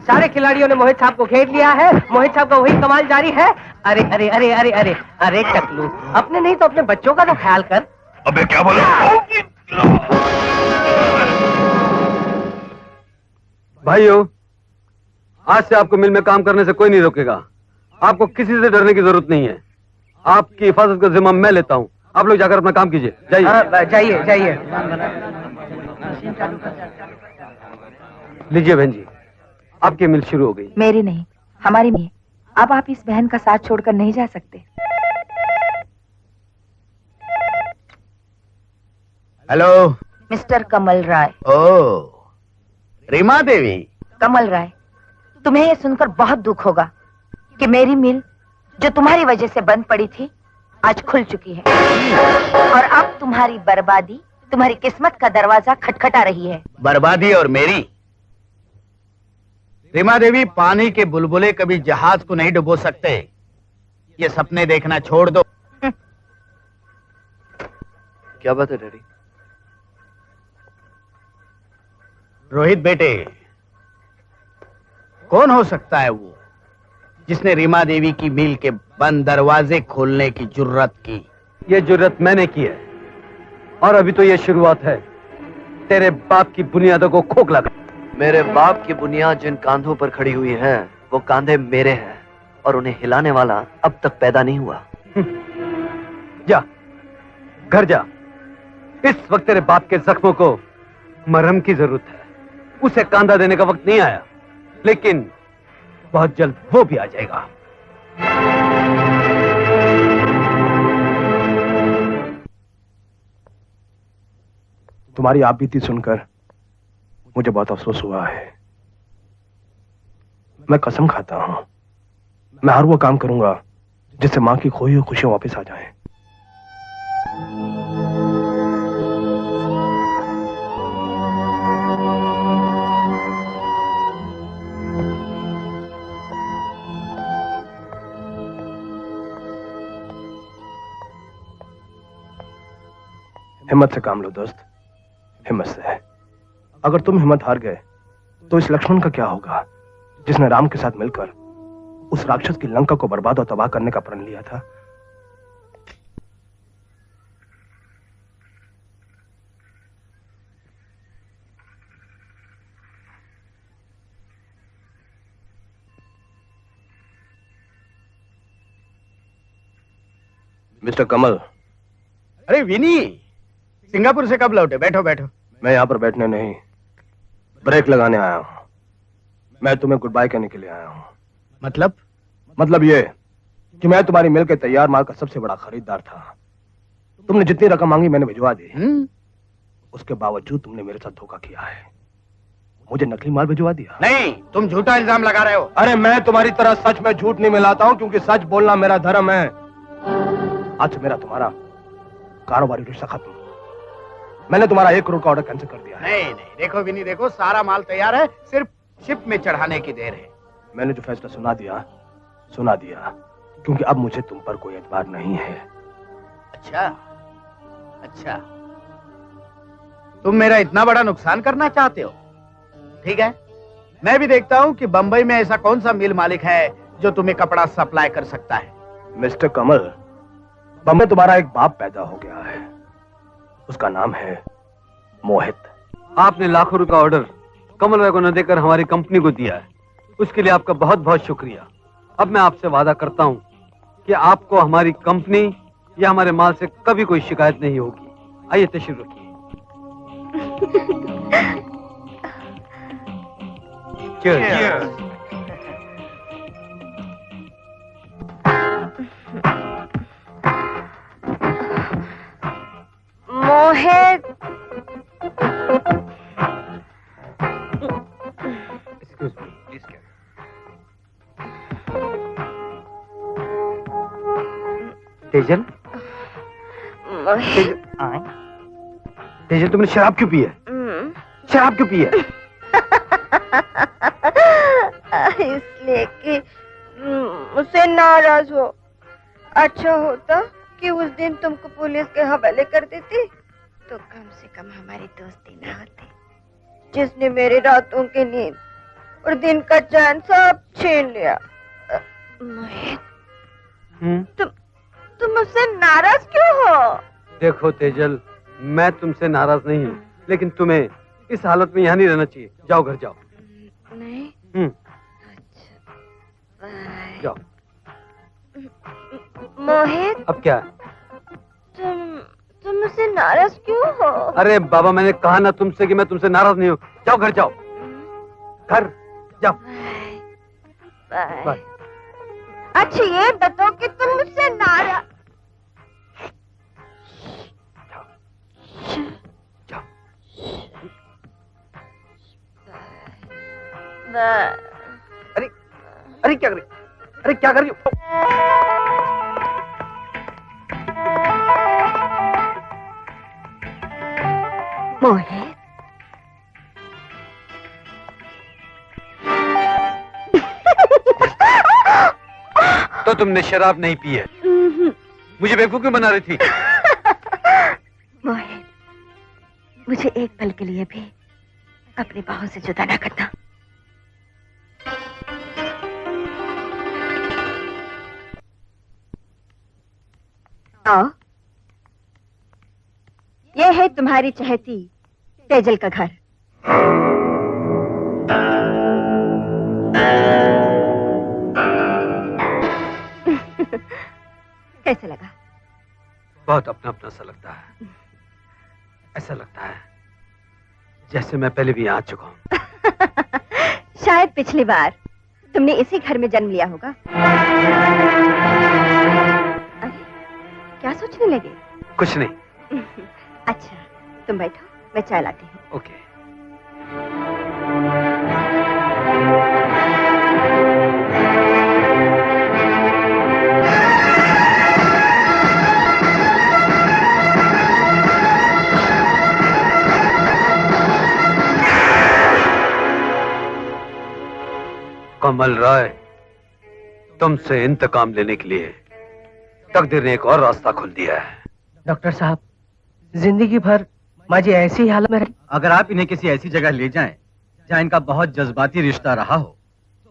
सारे खिलाड़ियों ने मोहित साहब को घेर लिया है। मोहित साहब का वही कमाल जारी है। अरे अरे अरे अरे अरे अरे टकलू, अपने नहीं तो अपने बच्चों का तो ख्याल कर। अबे क्या बोला? भाइयों, आज से आपको मिल में काम करने से कोई नहीं रोकेगा। आपको किसी से डरने की जरूरत नहीं है। आपकी हिफाजत का जिम्मा मैं लेता हूँ। आप लोग जाकर अपना काम कीजिए। जाइए जाइए जाइए। लीजिए बहन जी, आपकी मिल शुरू हो गई। मेरी नहीं, हमारी मिल। अब आप इस बहन का साथ छोड़कर नहीं जा सकते। हेलो मिस्टर कमल राय। ओ रीमा देवी। कमल राय, तुम्हें यह सुनकर बहुत दुख होगा कि मेरी मिल जो तुम्हारी वजह से बंद पड़ी थी आज खुल चुकी है, और अब तुम्हारी बर्बादी तुम्हारी किस्मत का दरवाजा खटखटा रही है। बर्बादी और मेरी? रीमा देवी, पानी के बुलबुले कभी जहाज को नहीं डुबो सकते। ये सपने देखना छोड़ दो। क्या बात है डैडी? रोहित बेटे, कौन हो सकता है वो जिसने रीमा देवी की मिल के बंद दरवाजे खोलने की जुर्रत की? ये जुर्रत मैंने की है, और अभी तो ये शुरुआत है। तेरे बाप की बुनियादों को खोखला कर। मेरे बाप की बुनियाद जिन कांधों पर खड़ी हुई है वो कांधे मेरे हैं, और उन्हें हिलाने वाला अब तक पैदा नहीं हुआ। जा घर जा। इस वक्त तेरे बाप के जख्मों को मरहम की जरूरत है। उसे कांधा देने का वक्त नहीं आया, लेकिन बहुत जल्द वो भी आ जाएगा। तुम्हारी आप बीती सुनकर मुझे बहुत अफसोस हुआ है। मैं कसम खाता हूं, मैं हर वो काम करूंगा जिससे मां की खोई हुई खुशियां वापस आ जाएं। हिम्मत से काम लो दोस्त, हिम्मत से। अगर तुम हिम्मत हार गए तो इस लक्ष्मण का क्या होगा जिसने राम के साथ मिलकर उस राक्षस की लंका को बर्बाद और तबाह करने का प्रण लिया था। मिस्टर कमल। अरे विनी, सिंगापुर से कब लौटे? बैठो बैठो। मैं यहाँ पर बैठने नहीं, ब्रेक लगाने आया हूँ। मैं तुम्हें गुड बाय कहने के लिए आया हूँ। मतलब ये कि मैं तुम्हारी मिल के तैयार माल का सबसे बड़ा खरीदार था। तुमने जितनी रकम मांगी मैंने भिजवा दी। उसके बावजूद तुमने मेरे साथ धोखा किया है, मुझे नकली माल भिजवा दिया। नहीं, तुम झूठा इल्जाम लगा रहे हो। अरे मैं तुम्हारी तरह सच में झूठ नहीं मिलाता हूँ, क्योंकि सच बोलना मेरा धर्म है। आज से मेरा तुम्हारा कारोबारी रिश्ता खत्म। मैंने तुम्हारा 1 करोड़ का ऑर्डर कैंसिल कर दिया है। नहीं नहीं, देखो विनी देखो, सारा माल तैयार है, सिर्फ शिप में चढ़ाने की देर है। मैंने जो फैसला सुना दिया, क्योंकि अब मुझे तुम पर कोई एतबार नहीं है। अच्छा, तुम मेरा इतना बड़ा नुकसान करना चाहते हो? ठीक है, मैं भी देखता हूं कि बंबई में ऐसा कौन सा मिल मालिक है जो तुम्हें कपड़ा सप्लाई कर सकता है। मिस्टर कमल, बम्बई तुम्हारा एक बाप पैदा हो गया है, उसका नाम है मोहित। आपने लाखों रुपए ऑर्डर कमल राय को न देकर हमारी कंपनी को दिया है, उसके लिए आपका बहुत बहुत शुक्रिया। अब मैं आपसे वादा करता हूं कि आपको हमारी कंपनी या हमारे माल से कभी कोई शिकायत नहीं होगी। आइए तशरीफ रखिए। Cheers. Mohit, Excuse me, please carry. Tejal, Tejal तुमने शराब क्यों पी है? शराब क्यों पी है? इसलिए कि मुझसे नाराज हो। अच्छा होता कि उस दिन तुमको पुलिस के हवाले कर देती, तो कम से कम हमारी दोस्ती ना होती, जिसने मेरी रातों की नींद और दिन का चैन सब छीन लिया। मोहित, तुम मुझसे नाराज क्यों हो? देखो तेजल, मैं तुमसे नाराज नहीं हूँ, लेकिन तुम्हें इस हालत में यहाँ नहीं रहना चाहिए। जाओ, घर जाओ। नहीं? अच्छा, जाओ। मोहित, अब क्या? तुम मुझसे नाराज क्यों हो? अरे बाबा, मैंने कहा ना तुमसे कि मैं तुमसे नाराज नहीं हूँ। जाओ, घर जाओ, घर जाओ। बाय। अच्छा, ये बताओ कि तुम मुझसे नाराज। अरे अरे क्या कर रही? अरे क्या कर रही हो? मोहित, तो तुमने शराब नहीं पी है? मुझे बेवकूफ क्यों बना रही थी? मोहित, मुझे एक पल के लिए भी अपनी बाहों से जुदा ना करना। आओ, ये है तुम्हारी चहेती तेजल का घर। कैसे लगा? बहुत अपना अपना सा लगता है। ऐसा लगता है जैसे मैं पहले भी आ चुका हूँ। शायद पिछली बार तुमने इसी घर में जन्म लिया होगा। अरे, क्या सोचने लगे? कुछ नहीं। अच्छा, तुम बैठो, मैं चाय लाती हूँ। ओके। कमल राय, तुमसे इंतकाम लेने के लिए तकदीर ने एक और रास्ता खोल दिया है। डॉक्टर साहब, जिंदगी भर माजी ऐसी हालत में रही। अगर आप इन्हें किसी ऐसी जगह ले जाएं जहां इनका बहुत जज्बाती रिश्ता रहा हो,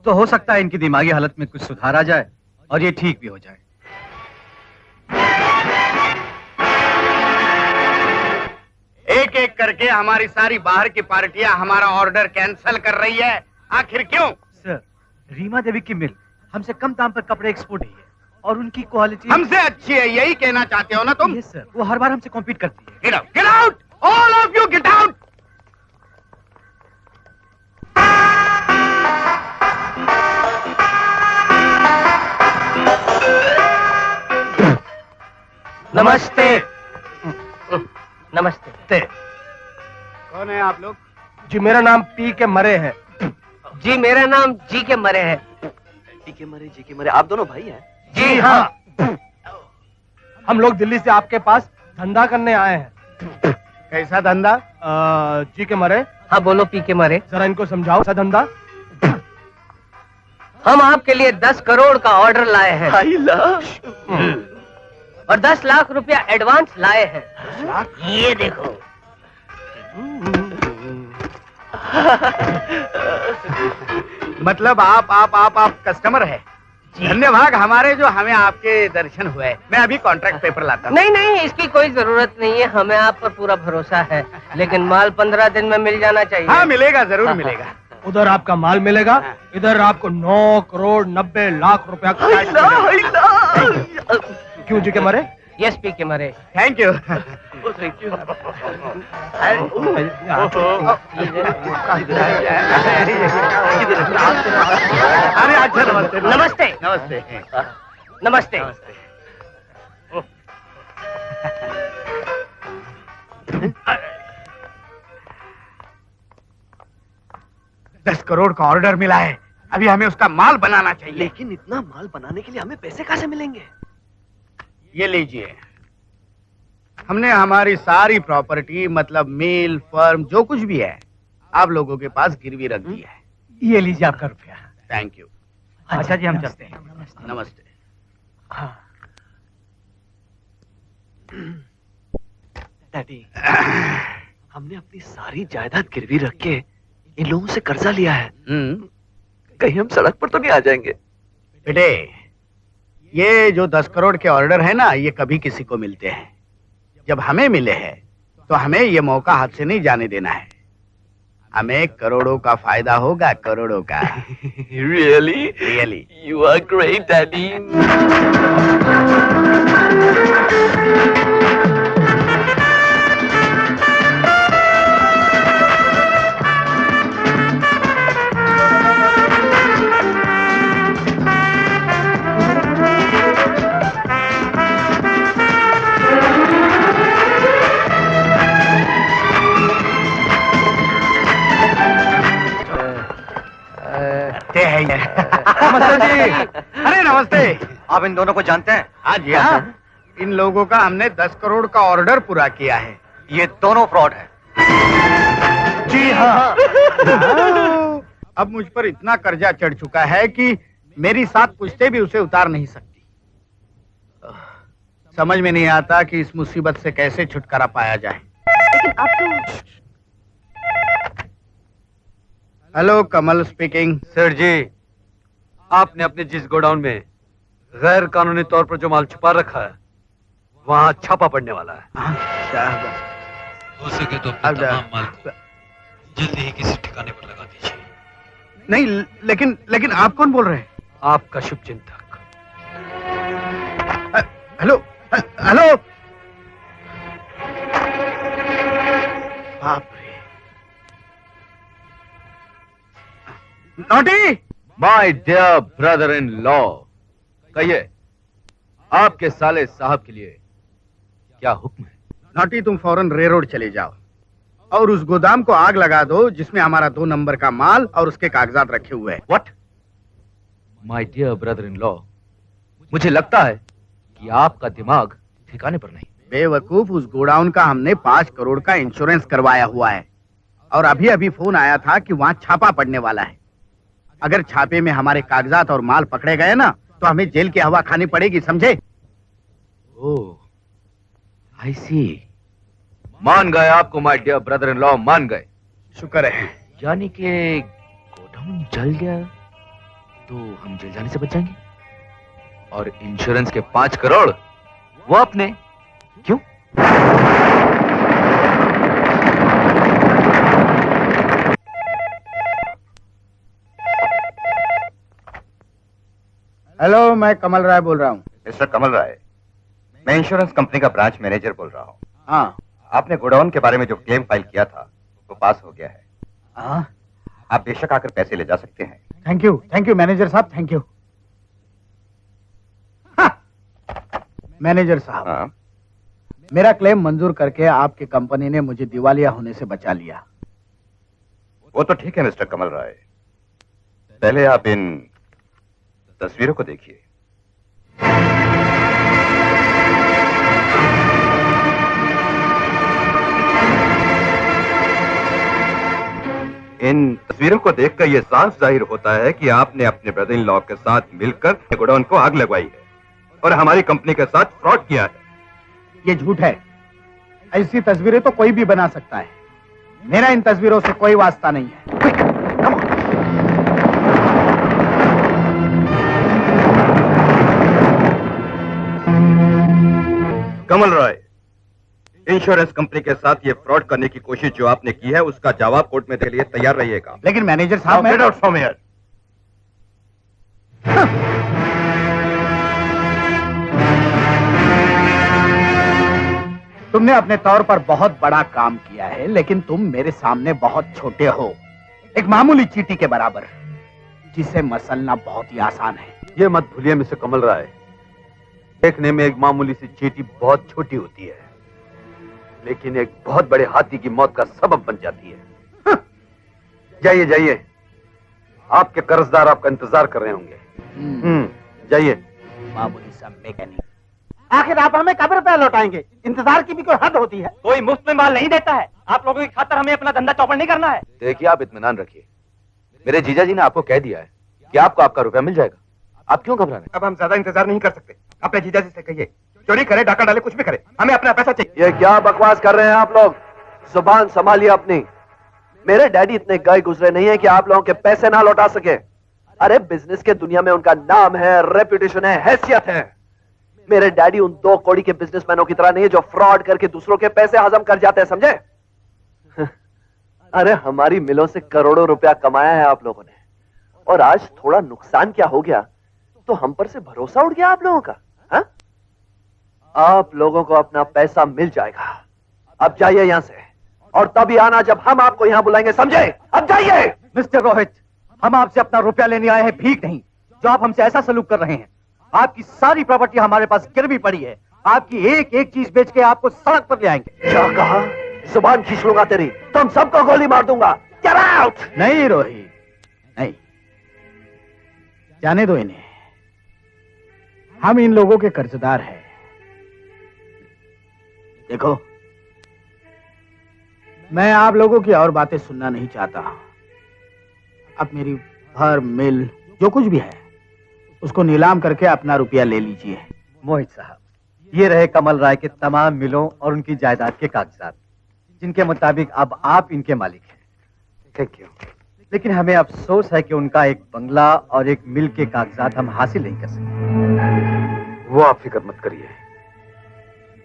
तो हो सकता है इनकी दिमागी हालत में कुछ सुधार आ जाए और ये ठीक भी हो जाए। एक एक करके हमारी सारी बाहर की पार्टियां हमारा ऑर्डर कैंसिल कर रही है। आखिर क्यों? सर, रीमा देवी की मिल हमसे कम दाम पर कपड़े एक्सपोर्ट है और उनकी क्वालिटी हमसे अच्छी है, यही कहना चाहते हो ना तुम? यस सर, वो हर बार हमसे कॉम्पीट करती है। Get out, get out, all of you get out. नमस्ते। नमस्ते। कौन है आप लोग? जी, मेरा नाम पी के मरे है। जी, मेरा नाम जी के मरे है। पी के मरे, जी के मरे, आप दोनों भाई हैं? जी हाँ। हम लोग दिल्ली से आपके पास धंधा करने आए हैं। कैसा धंधा? जी के मरे। हाँ बोलो, पी के मरे। जरा इनको समझाओ। सा धंधा हम आपके लिए 10 करोड़ का ऑर्डर लाए हैं। और 10 लाख रुपया एडवांस लाए हैं। ये देखो। मतलब आप कस्टमर है। धन्यवाद हमारे जो हमें आपके दर्शन हुए। मैं अभी कॉन्ट्रैक्ट पेपर लाता हूँ। नहीं नहीं, इसकी कोई जरूरत नहीं है, हमें आप पर पूरा भरोसा है, लेकिन माल 15 दिन में मिल जाना चाहिए। हाँ मिलेगा, जरूर मिलेगा। उधर आपका माल मिलेगा, इधर आपको 9 करोड़ 90 लाख रुपया का कैश मिलेगा। क्यों जी के मारे? यस पी के मरे। Thank you. अरे अच्छा, नमस्ते नमस्ते नमस्ते नमस्ते। 10 करोड़ का ऑर्डर मिला है, अभी हमें उसका माल बनाना चाहिए। लेकिन इतना माल बनाने के लिए हमें पैसे कहाँ से मिलेंगे? ये लीजिए, हमने हमारी सारी प्रॉपर्टी मतलब मिल फर्म जो कुछ भी है आप लोगों के पास गिरवी रख दी है। ये लीजिए आपका रुपया। Thank you. अच्छा जी, हम चलते हैं। नमस्ते। डैडी, हमने अपनी सारी जायदाद गिरवी रख के इन लोगों से कर्जा लिया है। कहीं हम सड़क पर तो नहीं आ जाएंगे? बेटे, ये जो 10 करोड़ के ऑर्डर है ना, ये कभी किसी को मिलते हैं। जब हमें मिले हैं तो हमें ये मौका हाथ से नहीं जाने देना है। हमें करोड़ों का फायदा होगा, करोड़ों का। Really? Really. You are great daddy. नमस्ते जी। अरे नमस्ते। आप इन दोनों को जानते हैं? हाँ जी हाँ, इन लोगों का हमने 10 करोड़ का ऑर्डर पूरा किया है। ये दोनों फ्रॉड है। जी हाँ। अब मुझ पर इतना कर्जा चढ़ चुका है कि मेरी साथ पूछते भी उसे उतार नहीं सकती। समझ में नहीं आता कि इस मुसीबत से कैसे छुटकारा पाया जाए। लेकिन अब तो हेलो, कमल स्पीकिंग। सर जी, आपने अपने जिस गोडाउन में गैर कानूनी तौर पर जो माल छुपा रखा है, वहाँ छापा पड़ने वाला है। हो सके तो अपने तमाम माल को जल्दी ही किसी ठिकाने पर लगा दीजिए। नहीं, लेकिन आप कौन बोल रहे हैं? आपका शुभ चिंतक। Hello hello. बाप रे। Naughty. My dear brother in law, कहिए आपके साले साहब के लिए क्या हुक्म है? नॉटी, तुम फौरन रेलरोड चले जाओ और उस गोदाम को आग लगा दो जिसमें हमारा 2 नंबर का माल और उसके कागजात रखे हुए हैं। What? My dear brother in law, मुझे लगता है कि आपका दिमाग ठिकाने पर नहीं। बेवकूफ, उस गोडाउन का हमने 5 करोड़ का इंश्योरेंस करवाया हुआ है और अभी अभी फोन आया था कि वहाँ छापा पड़ने वाला है। अगर छापे में हमारे कागजात और माल पकड़े गए ना तो हमें जेल की हवा खानी पड़ेगी, समझे? ओह, आई सी। मान गए आपको my dear brother in law, मान गए। शुक्र है। यानी कि गोडाउन जल गया तो हम जेल जाने से बच जाएंगे और इंश्योरेंस के 5 करोड़ वो अपने। क्यों? हेलो, मैं कमल राय बोल रहा हूँ। मिस्टर कमल राय, मैं इंश्योरेंस कंपनी का ब्रांच मैनेजर बोल रहा हूँ। हाँ। आपने गोडाउन के बारे में जो क्लेम फाइल किया था वो पास हो गया है। हाँ। आप बेशक आकर पैसे ले जा सकते हैं। थैंक यू मैनेजर साहब, थैंक यू। मैनेजर साहब, हाँ? मेरा क्लेम मंजूर करके आपकी कंपनी ने मुझे दिवालिया होने से बचा लिया। वो तो ठीक है मिस्टर कमल राय, पहले आप इन तस्वीरों को देखिए। इन तस्वीरों को देखकर यह साफ जाहिर होता है कि आपने अपने ब्रदर इन लॉ के साथ मिलकर गोडाउन को आग लगवाई है और हमारी कंपनी के साथ फ्रॉड किया है। ये झूठ है। ऐसी तस्वीरें तो कोई भी बना सकता है। मेरा इन तस्वीरों से कोई वास्ता नहीं है। कमल रॉय, इंश्योरेंस कंपनी के साथ ये फ्रॉड करने की कोशिश जो आपने की है उसका जवाब कोर्ट में देने के लिए तैयार रहिएगा। लेकिन मैनेजर साहब, गेट आउट फ्रॉम हियर। तुमने अपने तौर पर बहुत बड़ा काम किया है, लेकिन तुम मेरे सामने बहुत छोटे हो, एक मामूली चींटी के बराबर, जिसे मसलना बहुत ही आसान है। ये मत भूलिए मिस्टर कमल राय, देखने में एक मामूली सी चींटी बहुत छोटी होती है, लेकिन एक बहुत बड़े हाथी की मौत का सबब बन जाती है। जाइए जाइए, आपके कर्जदार आपका इंतजार कर रहे होंगे। जाइए। मामूली सा मैकेनिक। आखिर आप हमें कब रुपया लौटाएंगे? इंतजार की भी कोई हद होती है। कोई मुफ्त में माल नहीं देता है। आप लोगों की खातर हमें अपना धंधा चौपट नहीं करना है। देखिए, आप इत्मीनान रखिए, मेरे जीजा जी ने आपको कह दिया है कि आपको आपका रुपया मिल जाएगा। आप क्यों घबरा रहे हैं? अब हम ज्यादा इंतजार नहीं कर सकते। अपने जीजा जी से कहिए, चोरी करे, डाका डाले, कुछ भी करे, हमें अपना पैसा चाहिए। ये क्या बकवास कर रहे हैं आप लोग? जुबान संभालिए अपनी। मेरे डैडी इतने गए गुजरे नहीं है कि आप लोगों के पैसे ना लौटा सके। अरे बिजनेस के दुनिया में उनका नाम है, रेपुटेशन है, हैसियत है। मेरे डैडी उन 2 कौड़ी के बिजनेसमैनों की तरह नहीं है जो फ्रॉड करके दूसरों के पैसे हजम कर जाते हैं, समझे? अरे हमारी मिलों से करोड़ों रुपया कमाया है आप लोगों ने, और आज थोड़ा नुकसान क्या हो गया तो हम पर से भरोसा उड़ गया आप लोगों का। हा? आप लोगों को अपना पैसा मिल जाएगा। अब जाइए यहां से, और तभी आना जब हम आपको यहां बुलाएंगे, समझे? अब जाइए। मिस्टर रोहित, हम आपसे अपना रुपया लेने आए हैं, भीख नहीं। जो आप हमसे ऐसा सलूक कर रहे हैं, आपकी सारी प्रॉपर्टी हमारे पास गिरवी पड़ी है। आपकी एक एक चीज बेच के आपको सड़क पर ले आएंगे। क्या कहा? जुबान खींच लूंगा तेरी, तुम सबको गोली मार दूंगा। Get out! नहीं रोहित, नहीं, जाने दो इन्हें। हम इन लोगों के कर्जदार हैं। देखो, मैं आप लोगों की और बातें सुनना नहीं चाहता। अब मेरी घर, मिल, जो कुछ भी है, उसको नीलाम करके अपना रुपया ले लीजिए। मोहित साहब, ये रहे कमल राय के तमाम मिलों और उनकी जायदाद के कागजात, जिनके मुताबिक अब आप इनके मालिक हैं। Thank you. लेकिन हमें अफसोस है कि उनका एक बंगला और एक मिल के कागजात हम हासिल नहीं कर सके। वो आप फिक्र मत करिए,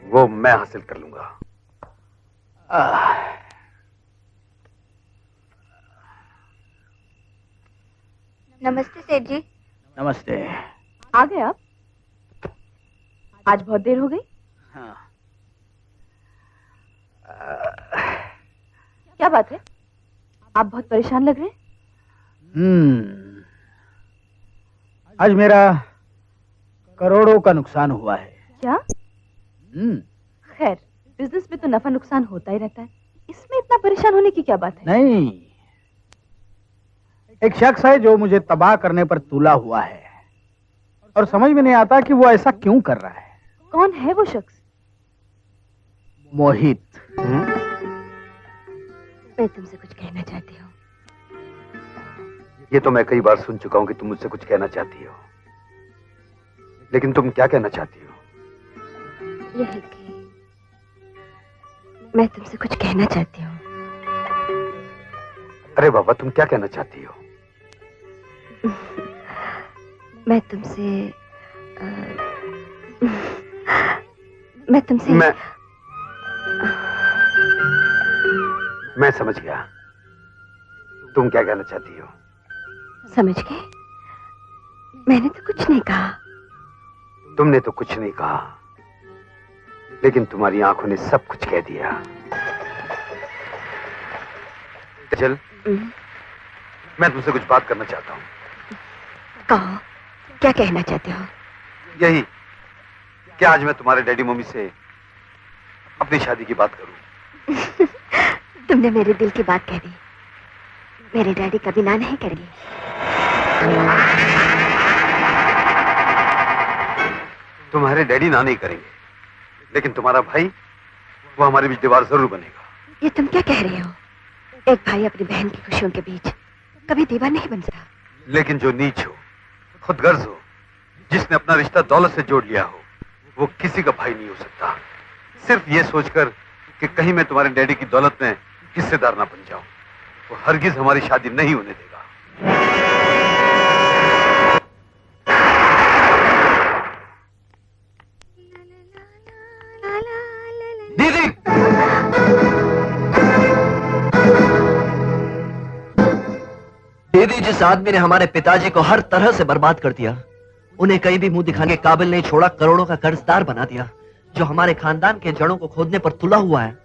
वो मैं हासिल कर लूंगा। नमस्ते सेठ जी। नमस्ते। आ गए आप? आज बहुत देर हो गई। हाँ। क्या बात है? आप बहुत परेशान लग रहे हैं। आज मेरा करोड़ों का नुकसान हुआ है। क्या? खैर, बिजनेस में तो नफा नुकसान होता ही रहता है, इसमें इतना परेशान होने की क्या बात है? नहीं, एक शख्स है जो मुझे तबाह करने पर तुला हुआ है, और समझ में नहीं आता कि वो ऐसा क्यों कर रहा है। कौन है वो शख्स? मोहित। मैं तुमसे कुछ कहना चाहती हूँ। ये तो मैं कई बार सुन चुका हूं कि तुम मुझसे कुछ कहना चाहती हो, लेकिन तुम क्या कहना चाहती हो? यह है कि मैं तुमसे कुछ कहना चाहती हूँ। अरे बाबा, तुम क्या कहना चाहती हो? मैं तुमसे मैं समझ गया तुम क्या कहना चाहती हो। समझ गए? मैंने तो कुछ नहीं कहा। तुमने तो कुछ नहीं कहा, लेकिन तुम्हारी आंखों ने सब कुछ कह दिया। चल, मैं तुमसे कुछ बात करना चाहता हूँ। कहो, क्या कहना चाहते हो? यही कि आज मैं तुम्हारे डैडी मम्मी से अपनी शादी की बात करूं। तुमने मेरे दिल की बात कह दी। मेरे डैडी कभी ना नहीं करेंगे। तुम्हारे डैडी ना नहीं करेंगे, लेकिन तुम्हारा भाई, वो हमारे बीच दीवार जरूर बनेगा। ये तुम क्या कह रहे हो? एक भाई अपनी बहन की खुशियों के बीच कभी दीवार नहीं बन सकता। लेकिन जो नीच हो, खुदगर्ज हो, जिसने अपना रिश्ता दौलत से जोड़ लिया हो, वो किसी का भाई नहीं हो सकता। सिर्फ ये सोचकर कि कहीं मैं तुम्हारे डैडी की दौलत में हिस्सेदार ना बन जाऊं, वो हरगिज हमारी शादी नहीं होने देगा। दीदी, दीदी, जिस आदमी ने हमारे पिताजी को हर तरह से बर्बाद कर दिया, उन्हें कहीं भी मुंह दिखाने के काबिल नहीं छोड़ा, करोड़ों का कर्जदार बना दिया, जो हमारे खानदान के जड़ों को खोदने पर तुला हुआ है,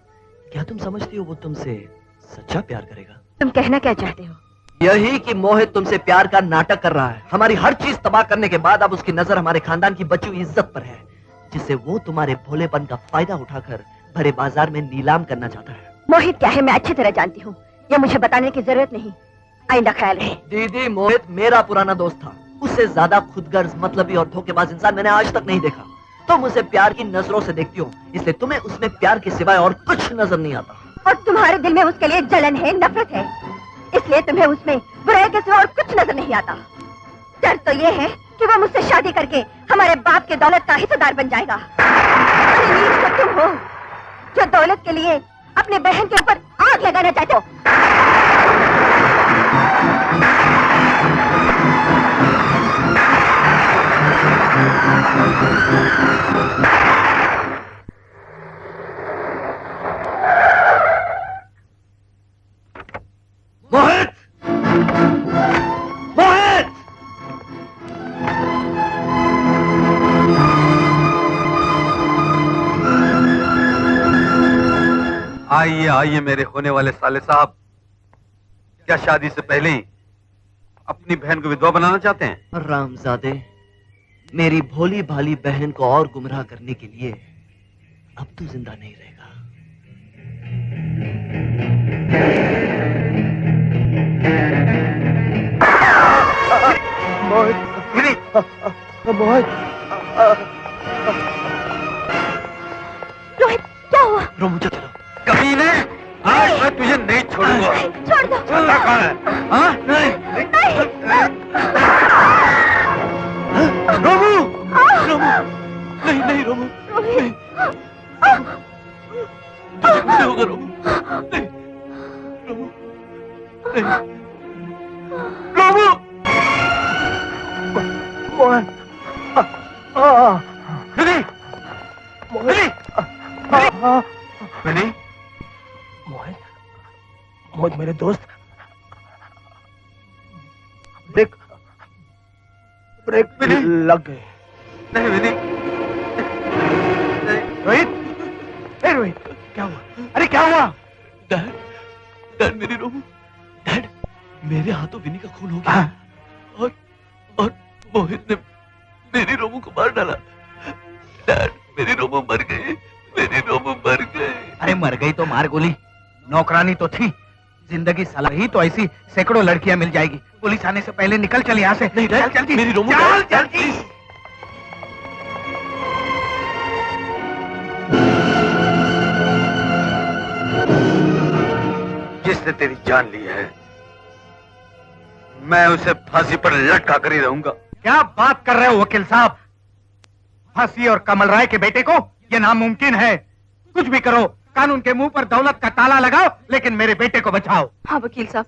क्या तुम समझती हो वो तुमसे सच्चा प्यार करेगा? तुम कहना क्या चाहते हो? यही कि मोहित तुमसे प्यार का नाटक कर रहा है। हमारी हर चीज तबाह करने के बाद अब उसकी नजर हमारे खानदान की बची हुई इज्जत पर है, जिसे वो तुम्हारे भोलेपन का फायदा उठाकर भरे बाजार में नीलाम करना चाहता है। मोहित क्या है मैं अच्छी तरह जानती हूँ, ये मुझे बताने की जरूरत नहीं। आइंदा ख्याल है। दीदी, मोहित मेरा पुराना दोस्त था, उससे ज्यादा खुदगर्ज, मतलबी और धोखेबाज इंसान मैंने आज तक नहीं देखा। तुम उसे प्यार की नजरों से देखती हो, इसलिए तुम्हें उसमें प्यार के सिवाय और कुछ नजर नहीं आता। और तुम्हारे दिल में उसके लिए जलन है, नफरत है, इसलिए तुम्हें उसमें बुराई के सिवा और कुछ नजर नहीं आता। डर तो ये है कि वो मुझसे शादी करके हमारे बाप के दौलत का हिस्सेदार बन जाएगा। अरे नीच तो तुम हो जो दौलत के लिए अपने बहन के ऊपर आग लगाना चाहते हो। मोहित! मोहित! आइए आइए मेरे होने वाले साले साहब, क्या शादी से पहले ही अपनी बहन को विधवा बनाना चाहते हैं? रामजादे, मेरी भोली भाली बहन को और गुमराह करने के लिए अब तू जिंदा नहीं रहेगा। मोहित, रोहित, क्या हुआ? रो, मुझे चलो। कमीने, आज मैं तुझे नहीं छोड़ूंगा। छोड़ दो। छोड़ता कौन है? हाँ? रोमू! रोमू! नहीं नहीं रोमू, रोहित, नहीं होगा रोमू, नहीं, रोमू, नहीं, रोमू! मोहित, मिनी, मोहित, मोहित मेरे दोस्त, ब्रेक लग गए। नहीं मिनी, रोहित, ए रोहित, क्या हुआ? अरे क्या हुआ? डैड, डैड मेरी रोमू, डैड मेरे हाथों विनी का खून हो गया और मोहित ने मेरी रोमू को मार डाला। डैड मेरी रोमू मर गई, मेरी रोमू मर गई। अरे मर गई तो मार गोली, नौकरानी तो थी, जिंदगी साला रही तो ऐसी सैकड़ों लड़कियां मिल जाएगी। पुलिस आने से पहले निकल चल यहाँ से। नहीं चल डैड, जल्दी, मेरी रोमू, चल डैड, जल्दी। जिसने तेरी जान ली है, मैं उसे फांसी पर लटका कर ही रहूंगा। क्या बात कर रहे हो वकील साहब? फांसी और कमल राय के बेटे को? यह नामुमकिन है। कुछ भी करो, कानून के मुंह पर दौलत का ताला लगाओ, लेकिन मेरे बेटे को बचाओ। हाँ वकील साहब,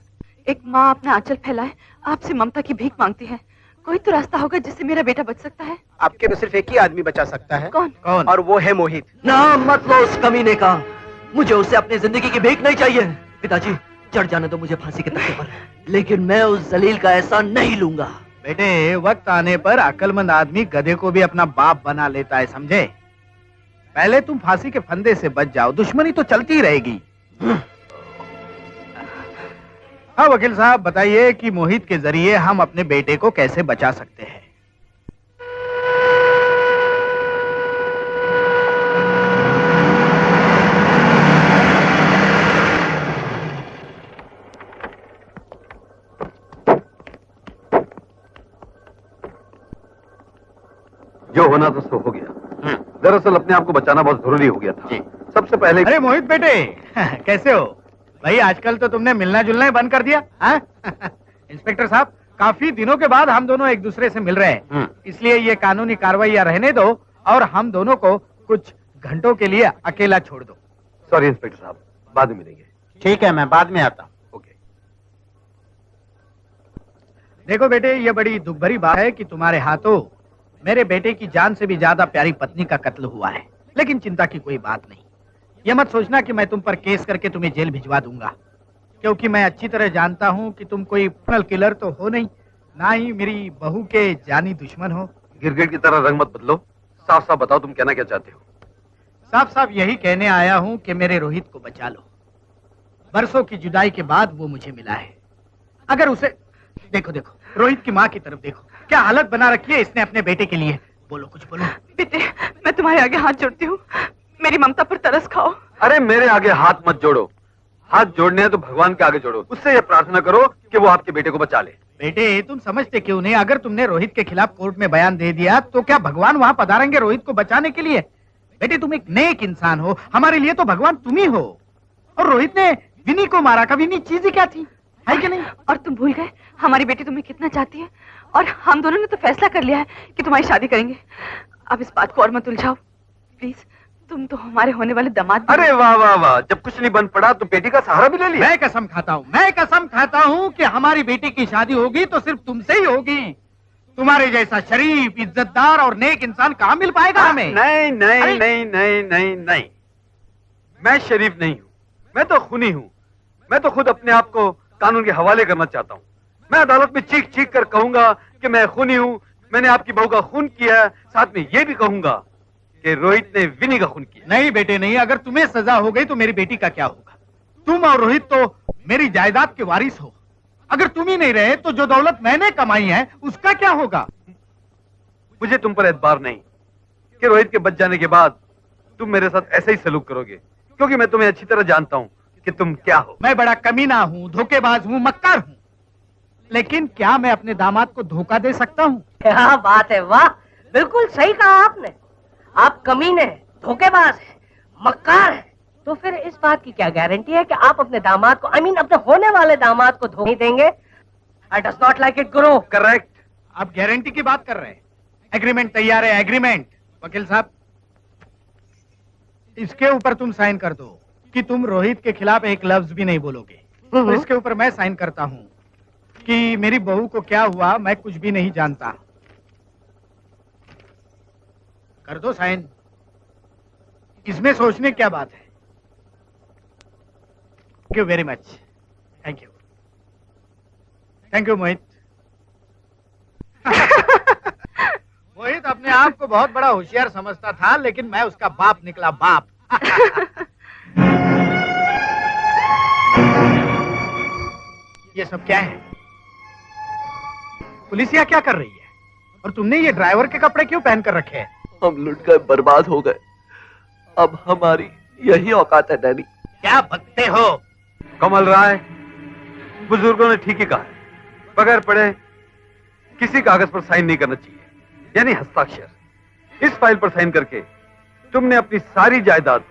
एक माँ अपना आंचल फैलाए आपसे ममता की भीख मांगती है। कोई तो रास्ता होगा जिससे मेरा बेटा बच सकता है। आपके तो सिर्फ एक ही आदमी बचा सकता है। कौन? कौन? और वो है मोहित। नाम मत लो उस कमीने का, मुझे उससे अपनी जिंदगी की भीख नहीं चाहिए। पिताजी चढ़ जाने दो मुझे फांसी के तख्ते पर, लेकिन मैं उस जलील का एहसान नहीं लूंगा। बेटे, वक्त आने पर अक्लमंद आदमी गधे को भी अपना बाप बना लेता है, समझे? पहले तुम फांसी के फंदे से बच जाओ, दुश्मनी तो चलती रहेगी। हाँ वकील साहब, बताइए कि मोहित के जरिए हम अपने बेटे को कैसे बचा सकते हैं? जो होना था सो हो गया। दरअसल अपने आप को बचाना बहुत जरूरी हो गया था। सबसे पहले। अरे मोहित बेटे, कैसे हो? भाई आजकल तो तुमने मिलना जुलना ही बंद कर दिया, हाँ? इंस्पेक्टर साहब, काफी दिनों के बाद हम दोनों एक दूसरे से मिल रहे हैं, इसलिए ये कानूनी कार्रवाइयां रहने दो और हम दोनों को कुछ घंटों के लिए अकेला छोड़ दो। सॉरी इंस्पेक्टर साहब, बाद में मिलेंगे। ठीक है, मैं बाद में आता हूँ। ओके। देखो बेटे, ये बड़ी दुख भरी बात है कि तुम्हारे हाथों मेरे बेटे की जान से भी ज्यादा प्यारी पत्नी का कत्ल हुआ है, लेकिन चिंता की कोई बात नहीं। ये मत सोचना कि मैं तुम पर केस करके तुम्हें जेल भिजवा दूंगा, क्योंकि मैं अच्छी तरह जानता हूँ कि तुम कोई क्रिमिनल किलर तो हो नहीं, ना ही मेरी बहू के जानी दुश्मन हो। गिरगिट की तरह रंग मत बदलो, साफ साफ बताओ तुम कहना क्या चाहते हो। साफ साफ यही कहने आया हूँ कि मेरे रोहित को बचा लो। बरसों की जुदाई के बाद वो मुझे मिला है। अगर उसे देखो, रोहित की माँ की तरफ देखो, क्या हालत बना रखी है इसने अपने बेटे के लिए। बोलो, कुछ बोलो। बेटे, मैं तुम्हारे आगे हाथ जोड़ती हूँ, मेरी ममता पर तरस खाओ। अरे मेरे आगे हाथ मत जोड़ो, हाथ जोड़ने हैं तो भगवान के आगे जोड़ो, उससे ये प्रार्थना करो कि वो आपके बेटे को बचा ले। बेटे, तुम समझते क्यों नहीं? अगर तुमने रोहित के खिलाफ कोर्ट में बयान दे दिया तो क्या भगवान वहाँ पधारेंगे रोहित को बचाने के लिए? बेटे, तुम एक नेक इंसान हो, हमारे लिए तो भगवान तुम ही हो। और रोहित ने विनी को मारा, का विनी चीज ही क्या थी, है कि नहीं? और तुम भूल गए हमारी बेटी तुम्हें कितना चाहती है, और हम दोनों ने तो फैसला कर लिया है कि तुम्हारी शादी करेंगे। अब इस बात को और मत उलझाओ प्लीज, तुम तो हमारे होने वाले दामाद। अरे वाह वाह वाह, जब कुछ नहीं बन पड़ा तो बेटी का सहारा भी ले लिया। मैं कसम खाता हूँ कि हमारी बेटी की शादी होगी तो सिर्फ तुमसे ही होगी। तुम्हारे जैसा शरीफ, इज्जतदार और नेक इंसान कहाँ मिल पाएगा हमें? नहीं नहीं नहीं नहीं नहीं नहीं, मैं शरीफ नहीं हूँ, मैं तो खूनी हूँ। मैं तो खुद अपने आप को कानून के हवाले करना चाहता हूँ। मैं अदालत में चीख चीख कर कहूंगा कि मैं खूनी हूँ, मैंने आपकी बहू का खून किया, साथ में ये भी कहूंगा कि रोहित ने विनी का खून किया। नहीं बेटे नहीं, अगर तुम्हें सजा हो गई तो मेरी बेटी का क्या होगा? तुम और रोहित तो मेरी जायदाद के वारिस हो। अगर तुम ही नहीं रहे तो जो दौलत मैंने कमाई है उसका क्या होगा? मुझे तुम पर एतबार नहीं कि रोहित के बच जाने के बाद तुम मेरे साथ ऐसे ही सलूक करोगे, क्योंकि मैं तुम्हें अच्छी तरह जानता हूँ कि तुम क्या हो। मैं बड़ा कमीना हूँ, धोखेबाज हूँ, मक्कार हूँ, लेकिन क्या मैं अपने दामाद को धोखा दे सकता हूँ? क्या बात है, वाह, बिल्कुल सही कहा आपने। आप कमीने, धोखेबाज है, मक्कार है, तो फिर इस बात की क्या गारंटी है कि आप अपने दामाद को, अपने होने वाले दामाद को धोखा नहीं देंगे? I does not like it, Guru. Correct. आप गारंटी की बात कर रहे हैं? एग्रीमेंट तैयार है, एग्रीमेंट। वकील साहब, इसके ऊपर तुम साइन कर दो कि तुम रोहित के खिलाफ एक लफ्ज भी नहीं बोलोगे। तो इसके ऊपर मैं साइन करता हूँ कि मेरी बहू को क्या हुआ मैं कुछ भी नहीं जानता। कर दो साइन, इसमें सोचने क्या बात है। Thank you very much. Thank you, thank you Mohit. Mohit अपने आप को बहुत बड़ा होशियार समझता था, लेकिन मैं उसका बाप निकला, बाप। ये सब क्या है? पुलिसिया क्या कर रही है? और तुमने ये ड्राइवर के कपड़े क्यों पहन कर रखे हैं? हम लुट गए, बर्बाद हो गए, अब हमारी यही औकात है डैडी। क्या बकते हो? कमल राय, बुजुर्गों ने ठीक ही कहा है, बगैर पढ़े किसी कागज पर साइन नहीं करना चाहिए, यानी हस्ताक्षर। इस फाइल पर साइन करके तुमने अपनी सारी जायदाद,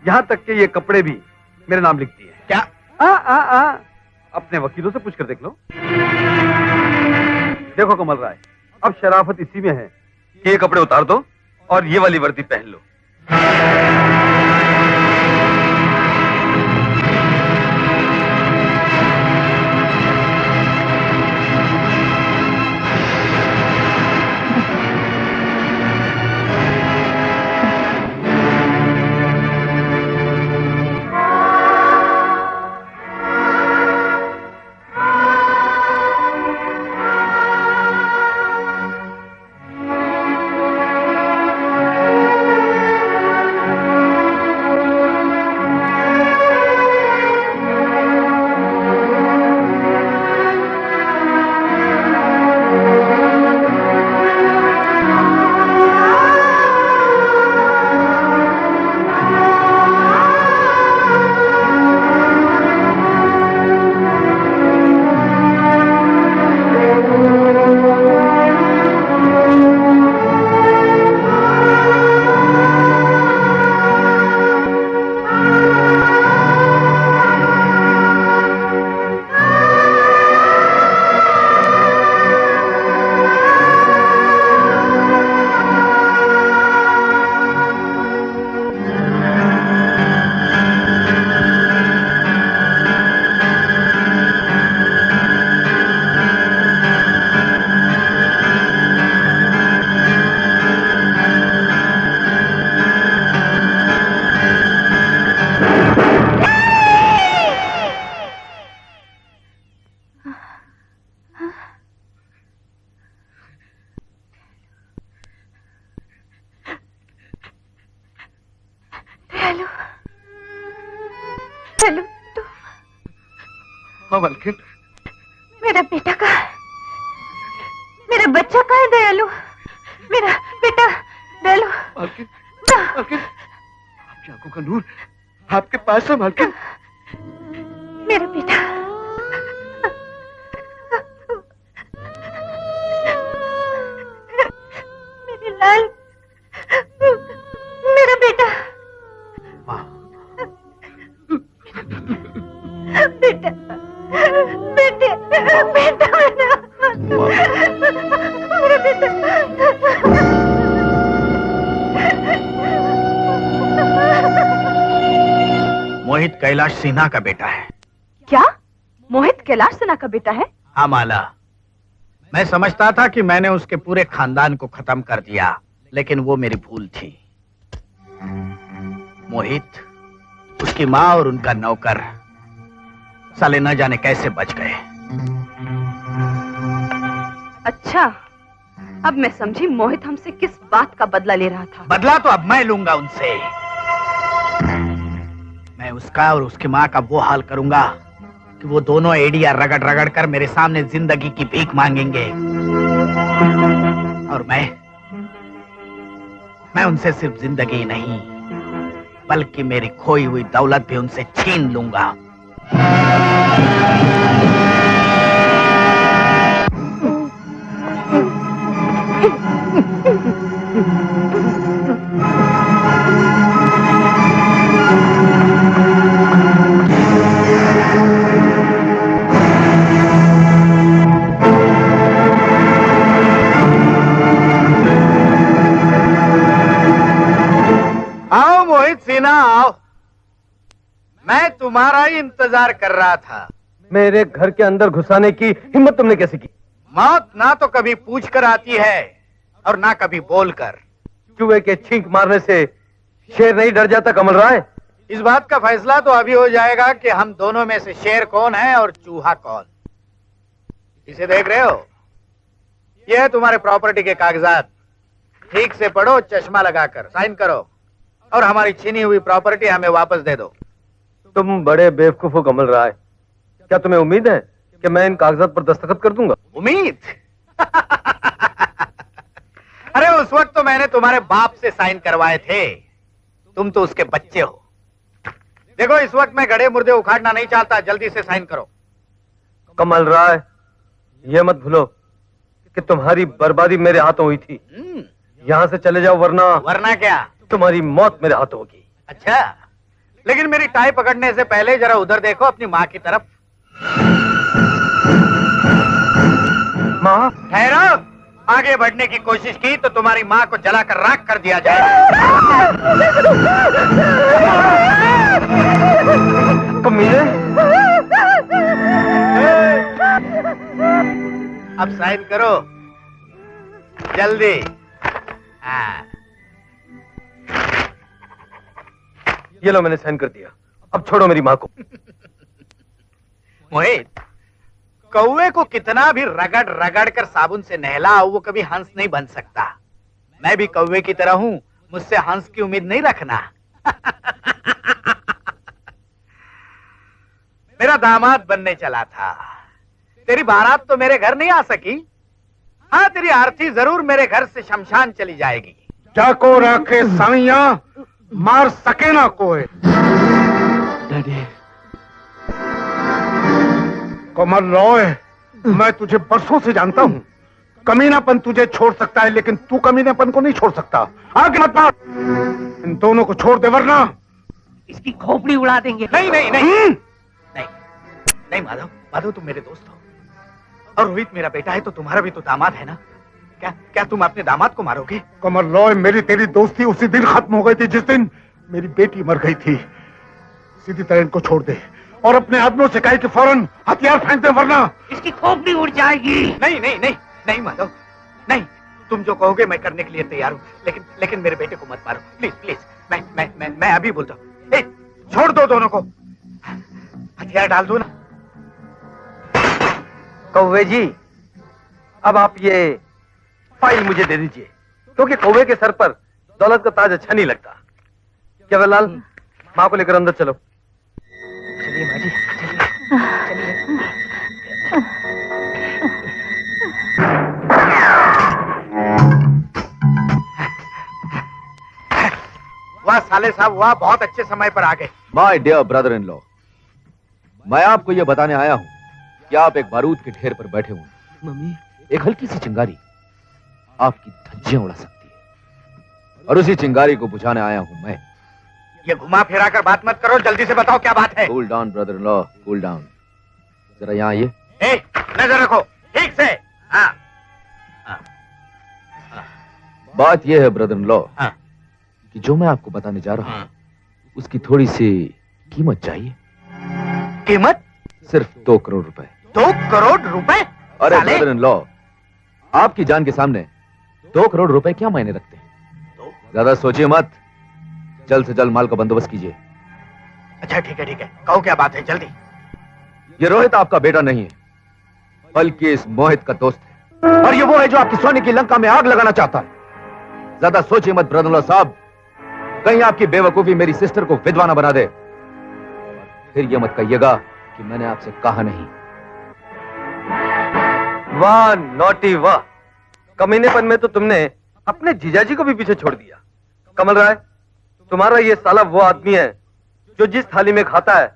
यहां तक के ये कपड़े भी मेरे नाम लिख दिए। क्या? अपने वकीलों से पूछकर देख लो। देखो कमल राय, अब शराफत इसी में है कि ये कपड़े उतार दो और ये वाली वर्दी पहन लो। हेलो हेलो तुम? हाँ मालकिन। मेरा बेटा कहाँ है? मेरा बच्चा कहाँ है दयालु? मेरा बेटा दयालु। मालकिन, मालकिन, आपकी आंखों का नूर आपके पास है मालकिन। मेरा बेटा मेरे लाल, मेरा बेटा बेटा बेटे बेटा मेरा बेटा। मोहित कैलाश सिन्हा का बेटा है। क्या मोहित कैलाश सिन्हा का बेटा है? हाँ माला, मैं समझता था कि मैंने उसके पूरे खानदान को खत्म कर दिया, लेकिन वो मेरी भूल थी। मोहित, उसकी माँ और उनका नौकर साले न जाने कैसे बच गए। अच्छा, अब मैं समझी मोहित हमसे किस बात का बदला ले रहा था। बदला तो अब मैं लूंगा उनसे। मैं उसका और उसकी माँ का वो हाल करूंगा कि वो दोनों एडिया रगड़ रगड़ कर मेरे सामने जिंदगी की भीख मांगेंगे, और मैं उनसे सिर्फ जिंदगी नहीं बल्कि मेरी खोई हुई दौलत भी उनसे छीन लूंगा। आओ मोहित सिन्हा आओ, मैं तुम्हारा ही इंतजार कर रहा था। मेरे घर के अंदर घुसाने की हिम्मत तुमने कैसे की? मौत ना तो कभी पूछ कर आती है और ना कभी बोलकर। चूहे के छींक मारने से शेर नहीं डर जाता कमल राय। इस बात का फैसला तो अभी हो जाएगा कि हम दोनों में से शेर कौन है और चूहा कौन। इसे देख रहे हो? यह है तुम्हारे प्रॉपर्टी के कागजात। ठीक से पढ़ो, चश्मा लगाकर साइन करो और हमारी छीनी हुई प्रॉपर्टी हमें वापस दे दो। तुम बड़े बेवकूफ हो कमल राय। क्या तुम्हें उम्मीद है कि मैं इन कागजात पर दस्तखत कर दूंगा? उम्मीद? अरे उस वक्त तो मैंने तुम्हारे बाप से साइन करवाए थे, तुम तो उसके बच्चे हो। देखो, इस वक्त मैं गड़े मुर्दे उखाड़ना नहीं चाहता, जल्दी से साइन करो। कमल राय, ये मत भूलो कि तुम्हारी बर्बादी मेरे हाथों हुई थी। यहाँ से चले जाओ वरना क्या? तुम्हारी मौत मेरे हाथों होगी। अच्छा, लेकिन मेरी टाई पकड़ने से पहले जरा उधर देखो, अपनी माँ की तरफ। माँ? ठहरो, आगे बढ़ने की कोशिश की तो तुम्हारी माँ को जलाकर राख कर दिया जाए। कमीने! अब साइन करो जल्दी। हाँ। ये लो, मैंने साइन कर दिया। अब छोड़ो मेरी माँ को। मोहित, कौवे को कितना भी रगड़ रगड़ कर साबुन से नहलाओ, वो कभी हंस नहीं बन सकता। मैं भी कौवे की तरह हूं, मुझसे हंस की उम्मीद नहीं रखना। मेरा दामाद बनने चला था, तेरी बारात तो मेरे घर नहीं आ सकी। हाँ, तेरी आरती जरूर मेरे घर से शमशान चली जाएगी। जाको रखे साइया, मार सके ना कोई। डैडी, कमल रॉय, मैं तुझे बरसों से जानता हूँ। कमीनापन तुझे छोड़ सकता है, लेकिन तू कमीनापन को नहीं छोड़ सकता। आगे मत बढ़, इन दोनों को छोड़ दे वरना इसकी खोपड़ी उड़ा देंगे। नहीं नहीं नहीं नहीं नहीं माधव, माधव तुम मेरे दोस्त हो, और रोहित मेरा बेटा है तो तुम्हारा भी तो दामाद है ना। क्या तुम अपने दामाद को मारोगे? कमल रॉय, मेरी तेरी दोस्ती उसी दिन खत्म हो गई थी जिस दिन मेरी बेटी मर गई थी। सीधी तरह इनको छोड़ दे और अपने आदमियों से कहे कि फौरन हथियार फेंक दे वरना इसकी खोपड़ी उड़ जाएगी। नहीं नहीं नहीं नहीं माधव, नहीं, तुम जो कहोगे मैं करने के लिए तैयार हूँ, लेकिन मेरे बेटे को मत मारो प्लीज प्लीज। मैं अभी बोलता हूँ। छोड़ दो दोनों को, हथियार डाल दो ना। कौवे जी, अब आप ये फाइल मुझे दे दीजिए, क्योंकि कौवे के सर पर दौलत का ताज अच्छा नहीं लगता। केवल लाल, माँ को लेकर अंदर चलो। चलिए माँ जी, चलिए। वाह साले साहब, वाह, बहुत अच्छे समय पर आ गए। My dear brother in law, मैं आपको यह बताने आया हूं कि आप एक बारूद के ढेर पर बैठे हुए। मम्मी, एक हल्की सी चिंगारी आपकी धज्जियां उड़ा सकती है, और उसी चिंगारी को बुझाने आया हूं मैं। ये घुमा फिरा कर बात मत करो, जल्दी से बताओ क्या बात है। Cool down brother in law, cool down. जरा यहाँ आइए। नजर रखो ठीक से। हाँ। बात यह है ब्रदर इन लॉ कि जो मैं आपको बताने जा रहा हूं उसकी थोड़ी सी कीमत चाहिए। कीमत? सिर्फ 2 करोड़ रुपए। 2 करोड़ रुपए? अरे ब्रदर इन लॉ, आपकी जान के सामने 2 करोड़ रुपए क्या मायने रखते हैं? ज्यादा सोचिए मत, जल्द से जल्द माल का बंदोबस्त कीजिए। अच्छा ठीक है, कहो क्या बात है जल्दी। ये रोहित आपका बेटा नहीं है, बल्कि इस मोहित का दोस्त है, और ये वो है जो आपकी सोने की लंका में आग लगाना चाहता है। ज्यादा सोचिए मत ब्रदर इन लॉ साहब, कहीं आपकी बेवकूफी मेरी सिस्टर को विधवा ना बना दे। फिर ये मत कहिएगा कि मैंने आपसे कहा नहीं। वाह नॉटी वाह, कमीनेपन में तो तुमने अपने जीजाजी को भी पीछे छोड़ दिया। कमल राय, तुम्हारा ये साला वो आदमी है जो जिस थाली में खाता है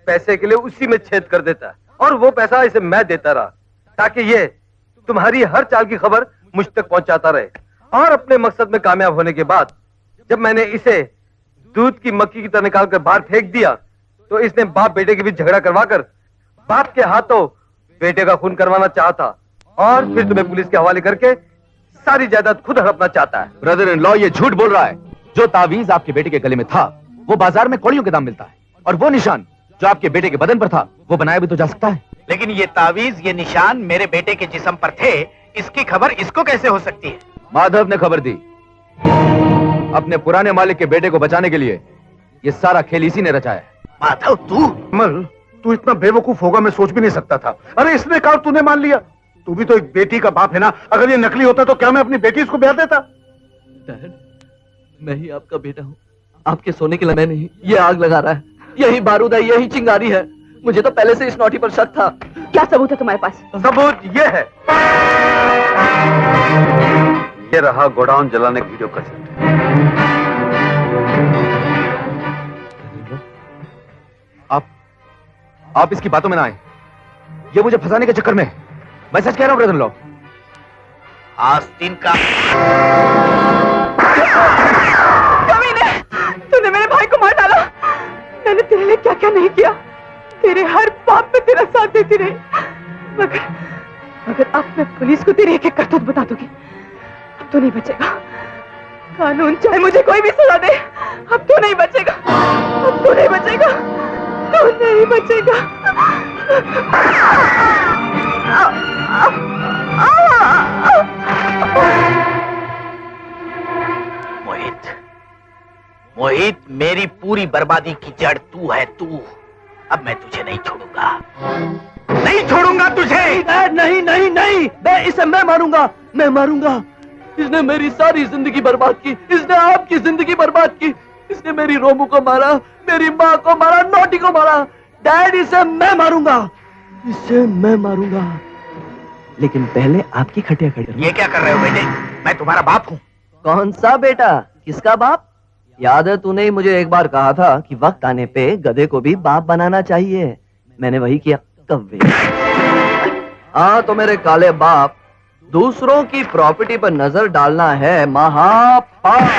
पैसे के लिए उसी में छेद कर देता है, और वो पैसा इसे मैं देता रहा ताकि ये तुम्हारी हर चाल की खबर मुझ तक पहुंचाता रहे। और अपने मकसद में कामयाब होने के बाद जब मैंने इसे दूध की मक्खी की तरह निकाल कर बाहर फेंक दिया तो इसने बाप बेटे के बीच झगड़ा करवाकर बाप के हाथों बेटे का खून करवाना चाहता, और फिर तुम्हें पुलिस के हवाले करके सारी जायदाद खुद हड़पना चाहता है। ब्रदर इन लॉ ये झूठ बोल रहा है। जो तावीज आपके बेटे के गले में था वो बाजार में कौड़ियों के दाम मिलता है, और वो निशान जो आपके बेटे के बदन पर था वो बनाया भी तो जा सकता है। लेकिन ये तावीज, ये निशान मेरे बेटे के जिस्म पर थे, इसकी खबर इसको कैसे हो सकती है? माधव ने खबर दी। अपने पुराने मालिक के बेटे को बचाने के लिए ये सारा खेल इसी ने रचाया है। माधव तू? कमल, तू इतना बेवकूफ होगा मैं सोच भी नहीं सकता था। अरे इसने कहा तूने मान लिया। तू भी तो एक बेटी का बाप है ना। अगर ये नकली होता तो क्या मैं अपनी बेटी इसको ब्याह देता? डैड, मैं ही आपका बेटा हूँ, आपके सोने के लिए मैं नहीं। ये आग लगा रहा है, यही बारूद है, यही चिंगारी है। मुझे तो पहले से इस नौटी पर शक था। क्या सबूत है तुम्हारे पास? सबूत ये है, ये रहा गोडाउन जलाने की वीडियो कैसेट। आप इसकी बातों में ना आए, ये मुझे फंसाने के चक्कर में। मैं सच कह रहा हूं ब्रदर इन लॉ। आस्तीन का कमीने, तूने मेरे भाई को मार डाला। मैंने तेरे लिए क्या क्या नहीं किया, तेरे हर पाप में तेरा साथ देती रही, मगर अब मैं पुलिस को तेरी एक एक करतूत बता दूंगी। अब तू नहीं बचेगा। कानून चाहे मुझे कोई भी सजा दे, अब तू नहीं बचेगा। अब तू नहीं बचेगा, तू नहीं बचेगा। मोहित, मेरी पूरी बर्बादी की जड़ तू है, तू। अब मैं तुझे नहीं छोड़ूंगा, नहीं छोड़ूंगा तुझे। नहीं नहीं नहीं, इसे मैं मारूंगा, मैं मारूंगा। इसने मेरी सारी जिंदगी बर्बाद की, इसने आपकी जिंदगी बर्बाद की, इसने मेरी रोमू को मारा, मेरी माँ को मारा, नौटी को मारा। डैड, इसे मैं मारूंगा, इसे मैं मारूंगा। लेकिन पहले आपकी खटिया खड़ी। ये क्या कर रहे हो बेटे? मैं तुम्हारा बाप हूँ। कौन सा बेटा? किसका बाप? याद है तूने ही मुझे एक बार कहा था कि वक्त आने पे गधे को भी बाप बनाना चाहिए। मैंने वही किया। कव्वे। हाँ तो मेरे काले बाप, दूसरों की प्रॉपर्टी पर नजर डालना है महापाप।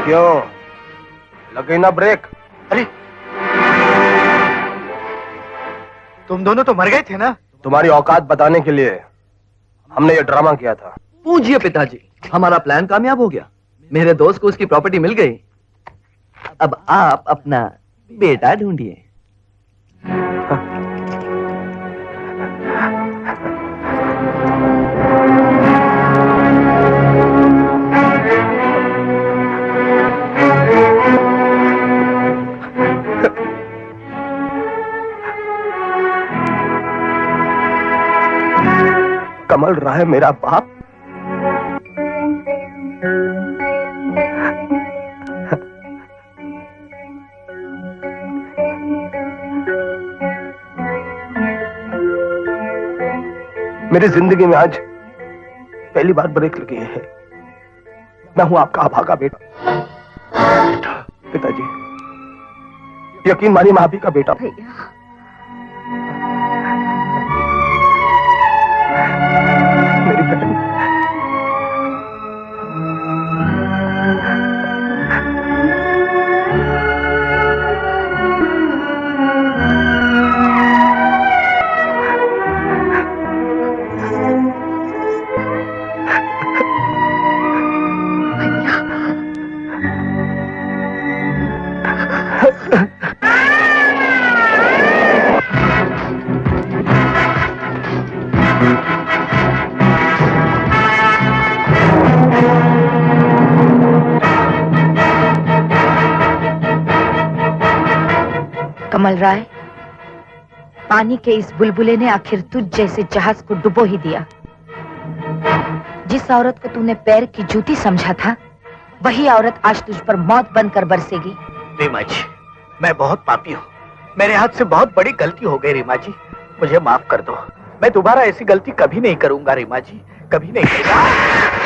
क्यों लगे ना ब्रेक? अरे तुम दोनों तो मर गए थे ना? तुम्हारी औकात बताने के लिए हमने ये ड्रामा किया था। पूजिए पिताजी, हमारा प्लान कामयाब हो गया। मेरे दोस्त को उसकी प्रॉपर्टी मिल गई। अब आप अपना बेटा ढूंढिए। कमल राय मेरा बाप? मेरी जिंदगी में आज पहली बार ब्रेक लगी है। मैं हूं आपका अभागा बेटा। पिताजी, यकीन मानिए मैं आप ही का बेटा हूं। मेरी बहन, कमल राय, पानी के इस बुलबुले ने आखिर तुझ जैसे जहाज को डुबो ही दिया। जिस औरत को तूने पैर की जूती समझा था, वही औरत आज तुझ पर मौत बनकर बरसेगी। रीमा जी, मैं बहुत पापी हूँ। मेरे हाथ से बहुत बड़ी गलती हो गई रीमा जी, मुझे माफ कर दो। मैं दोबारा ऐसी गलती कभी नहीं करूंगा रीमा जी, कभी नहीं करूंगा।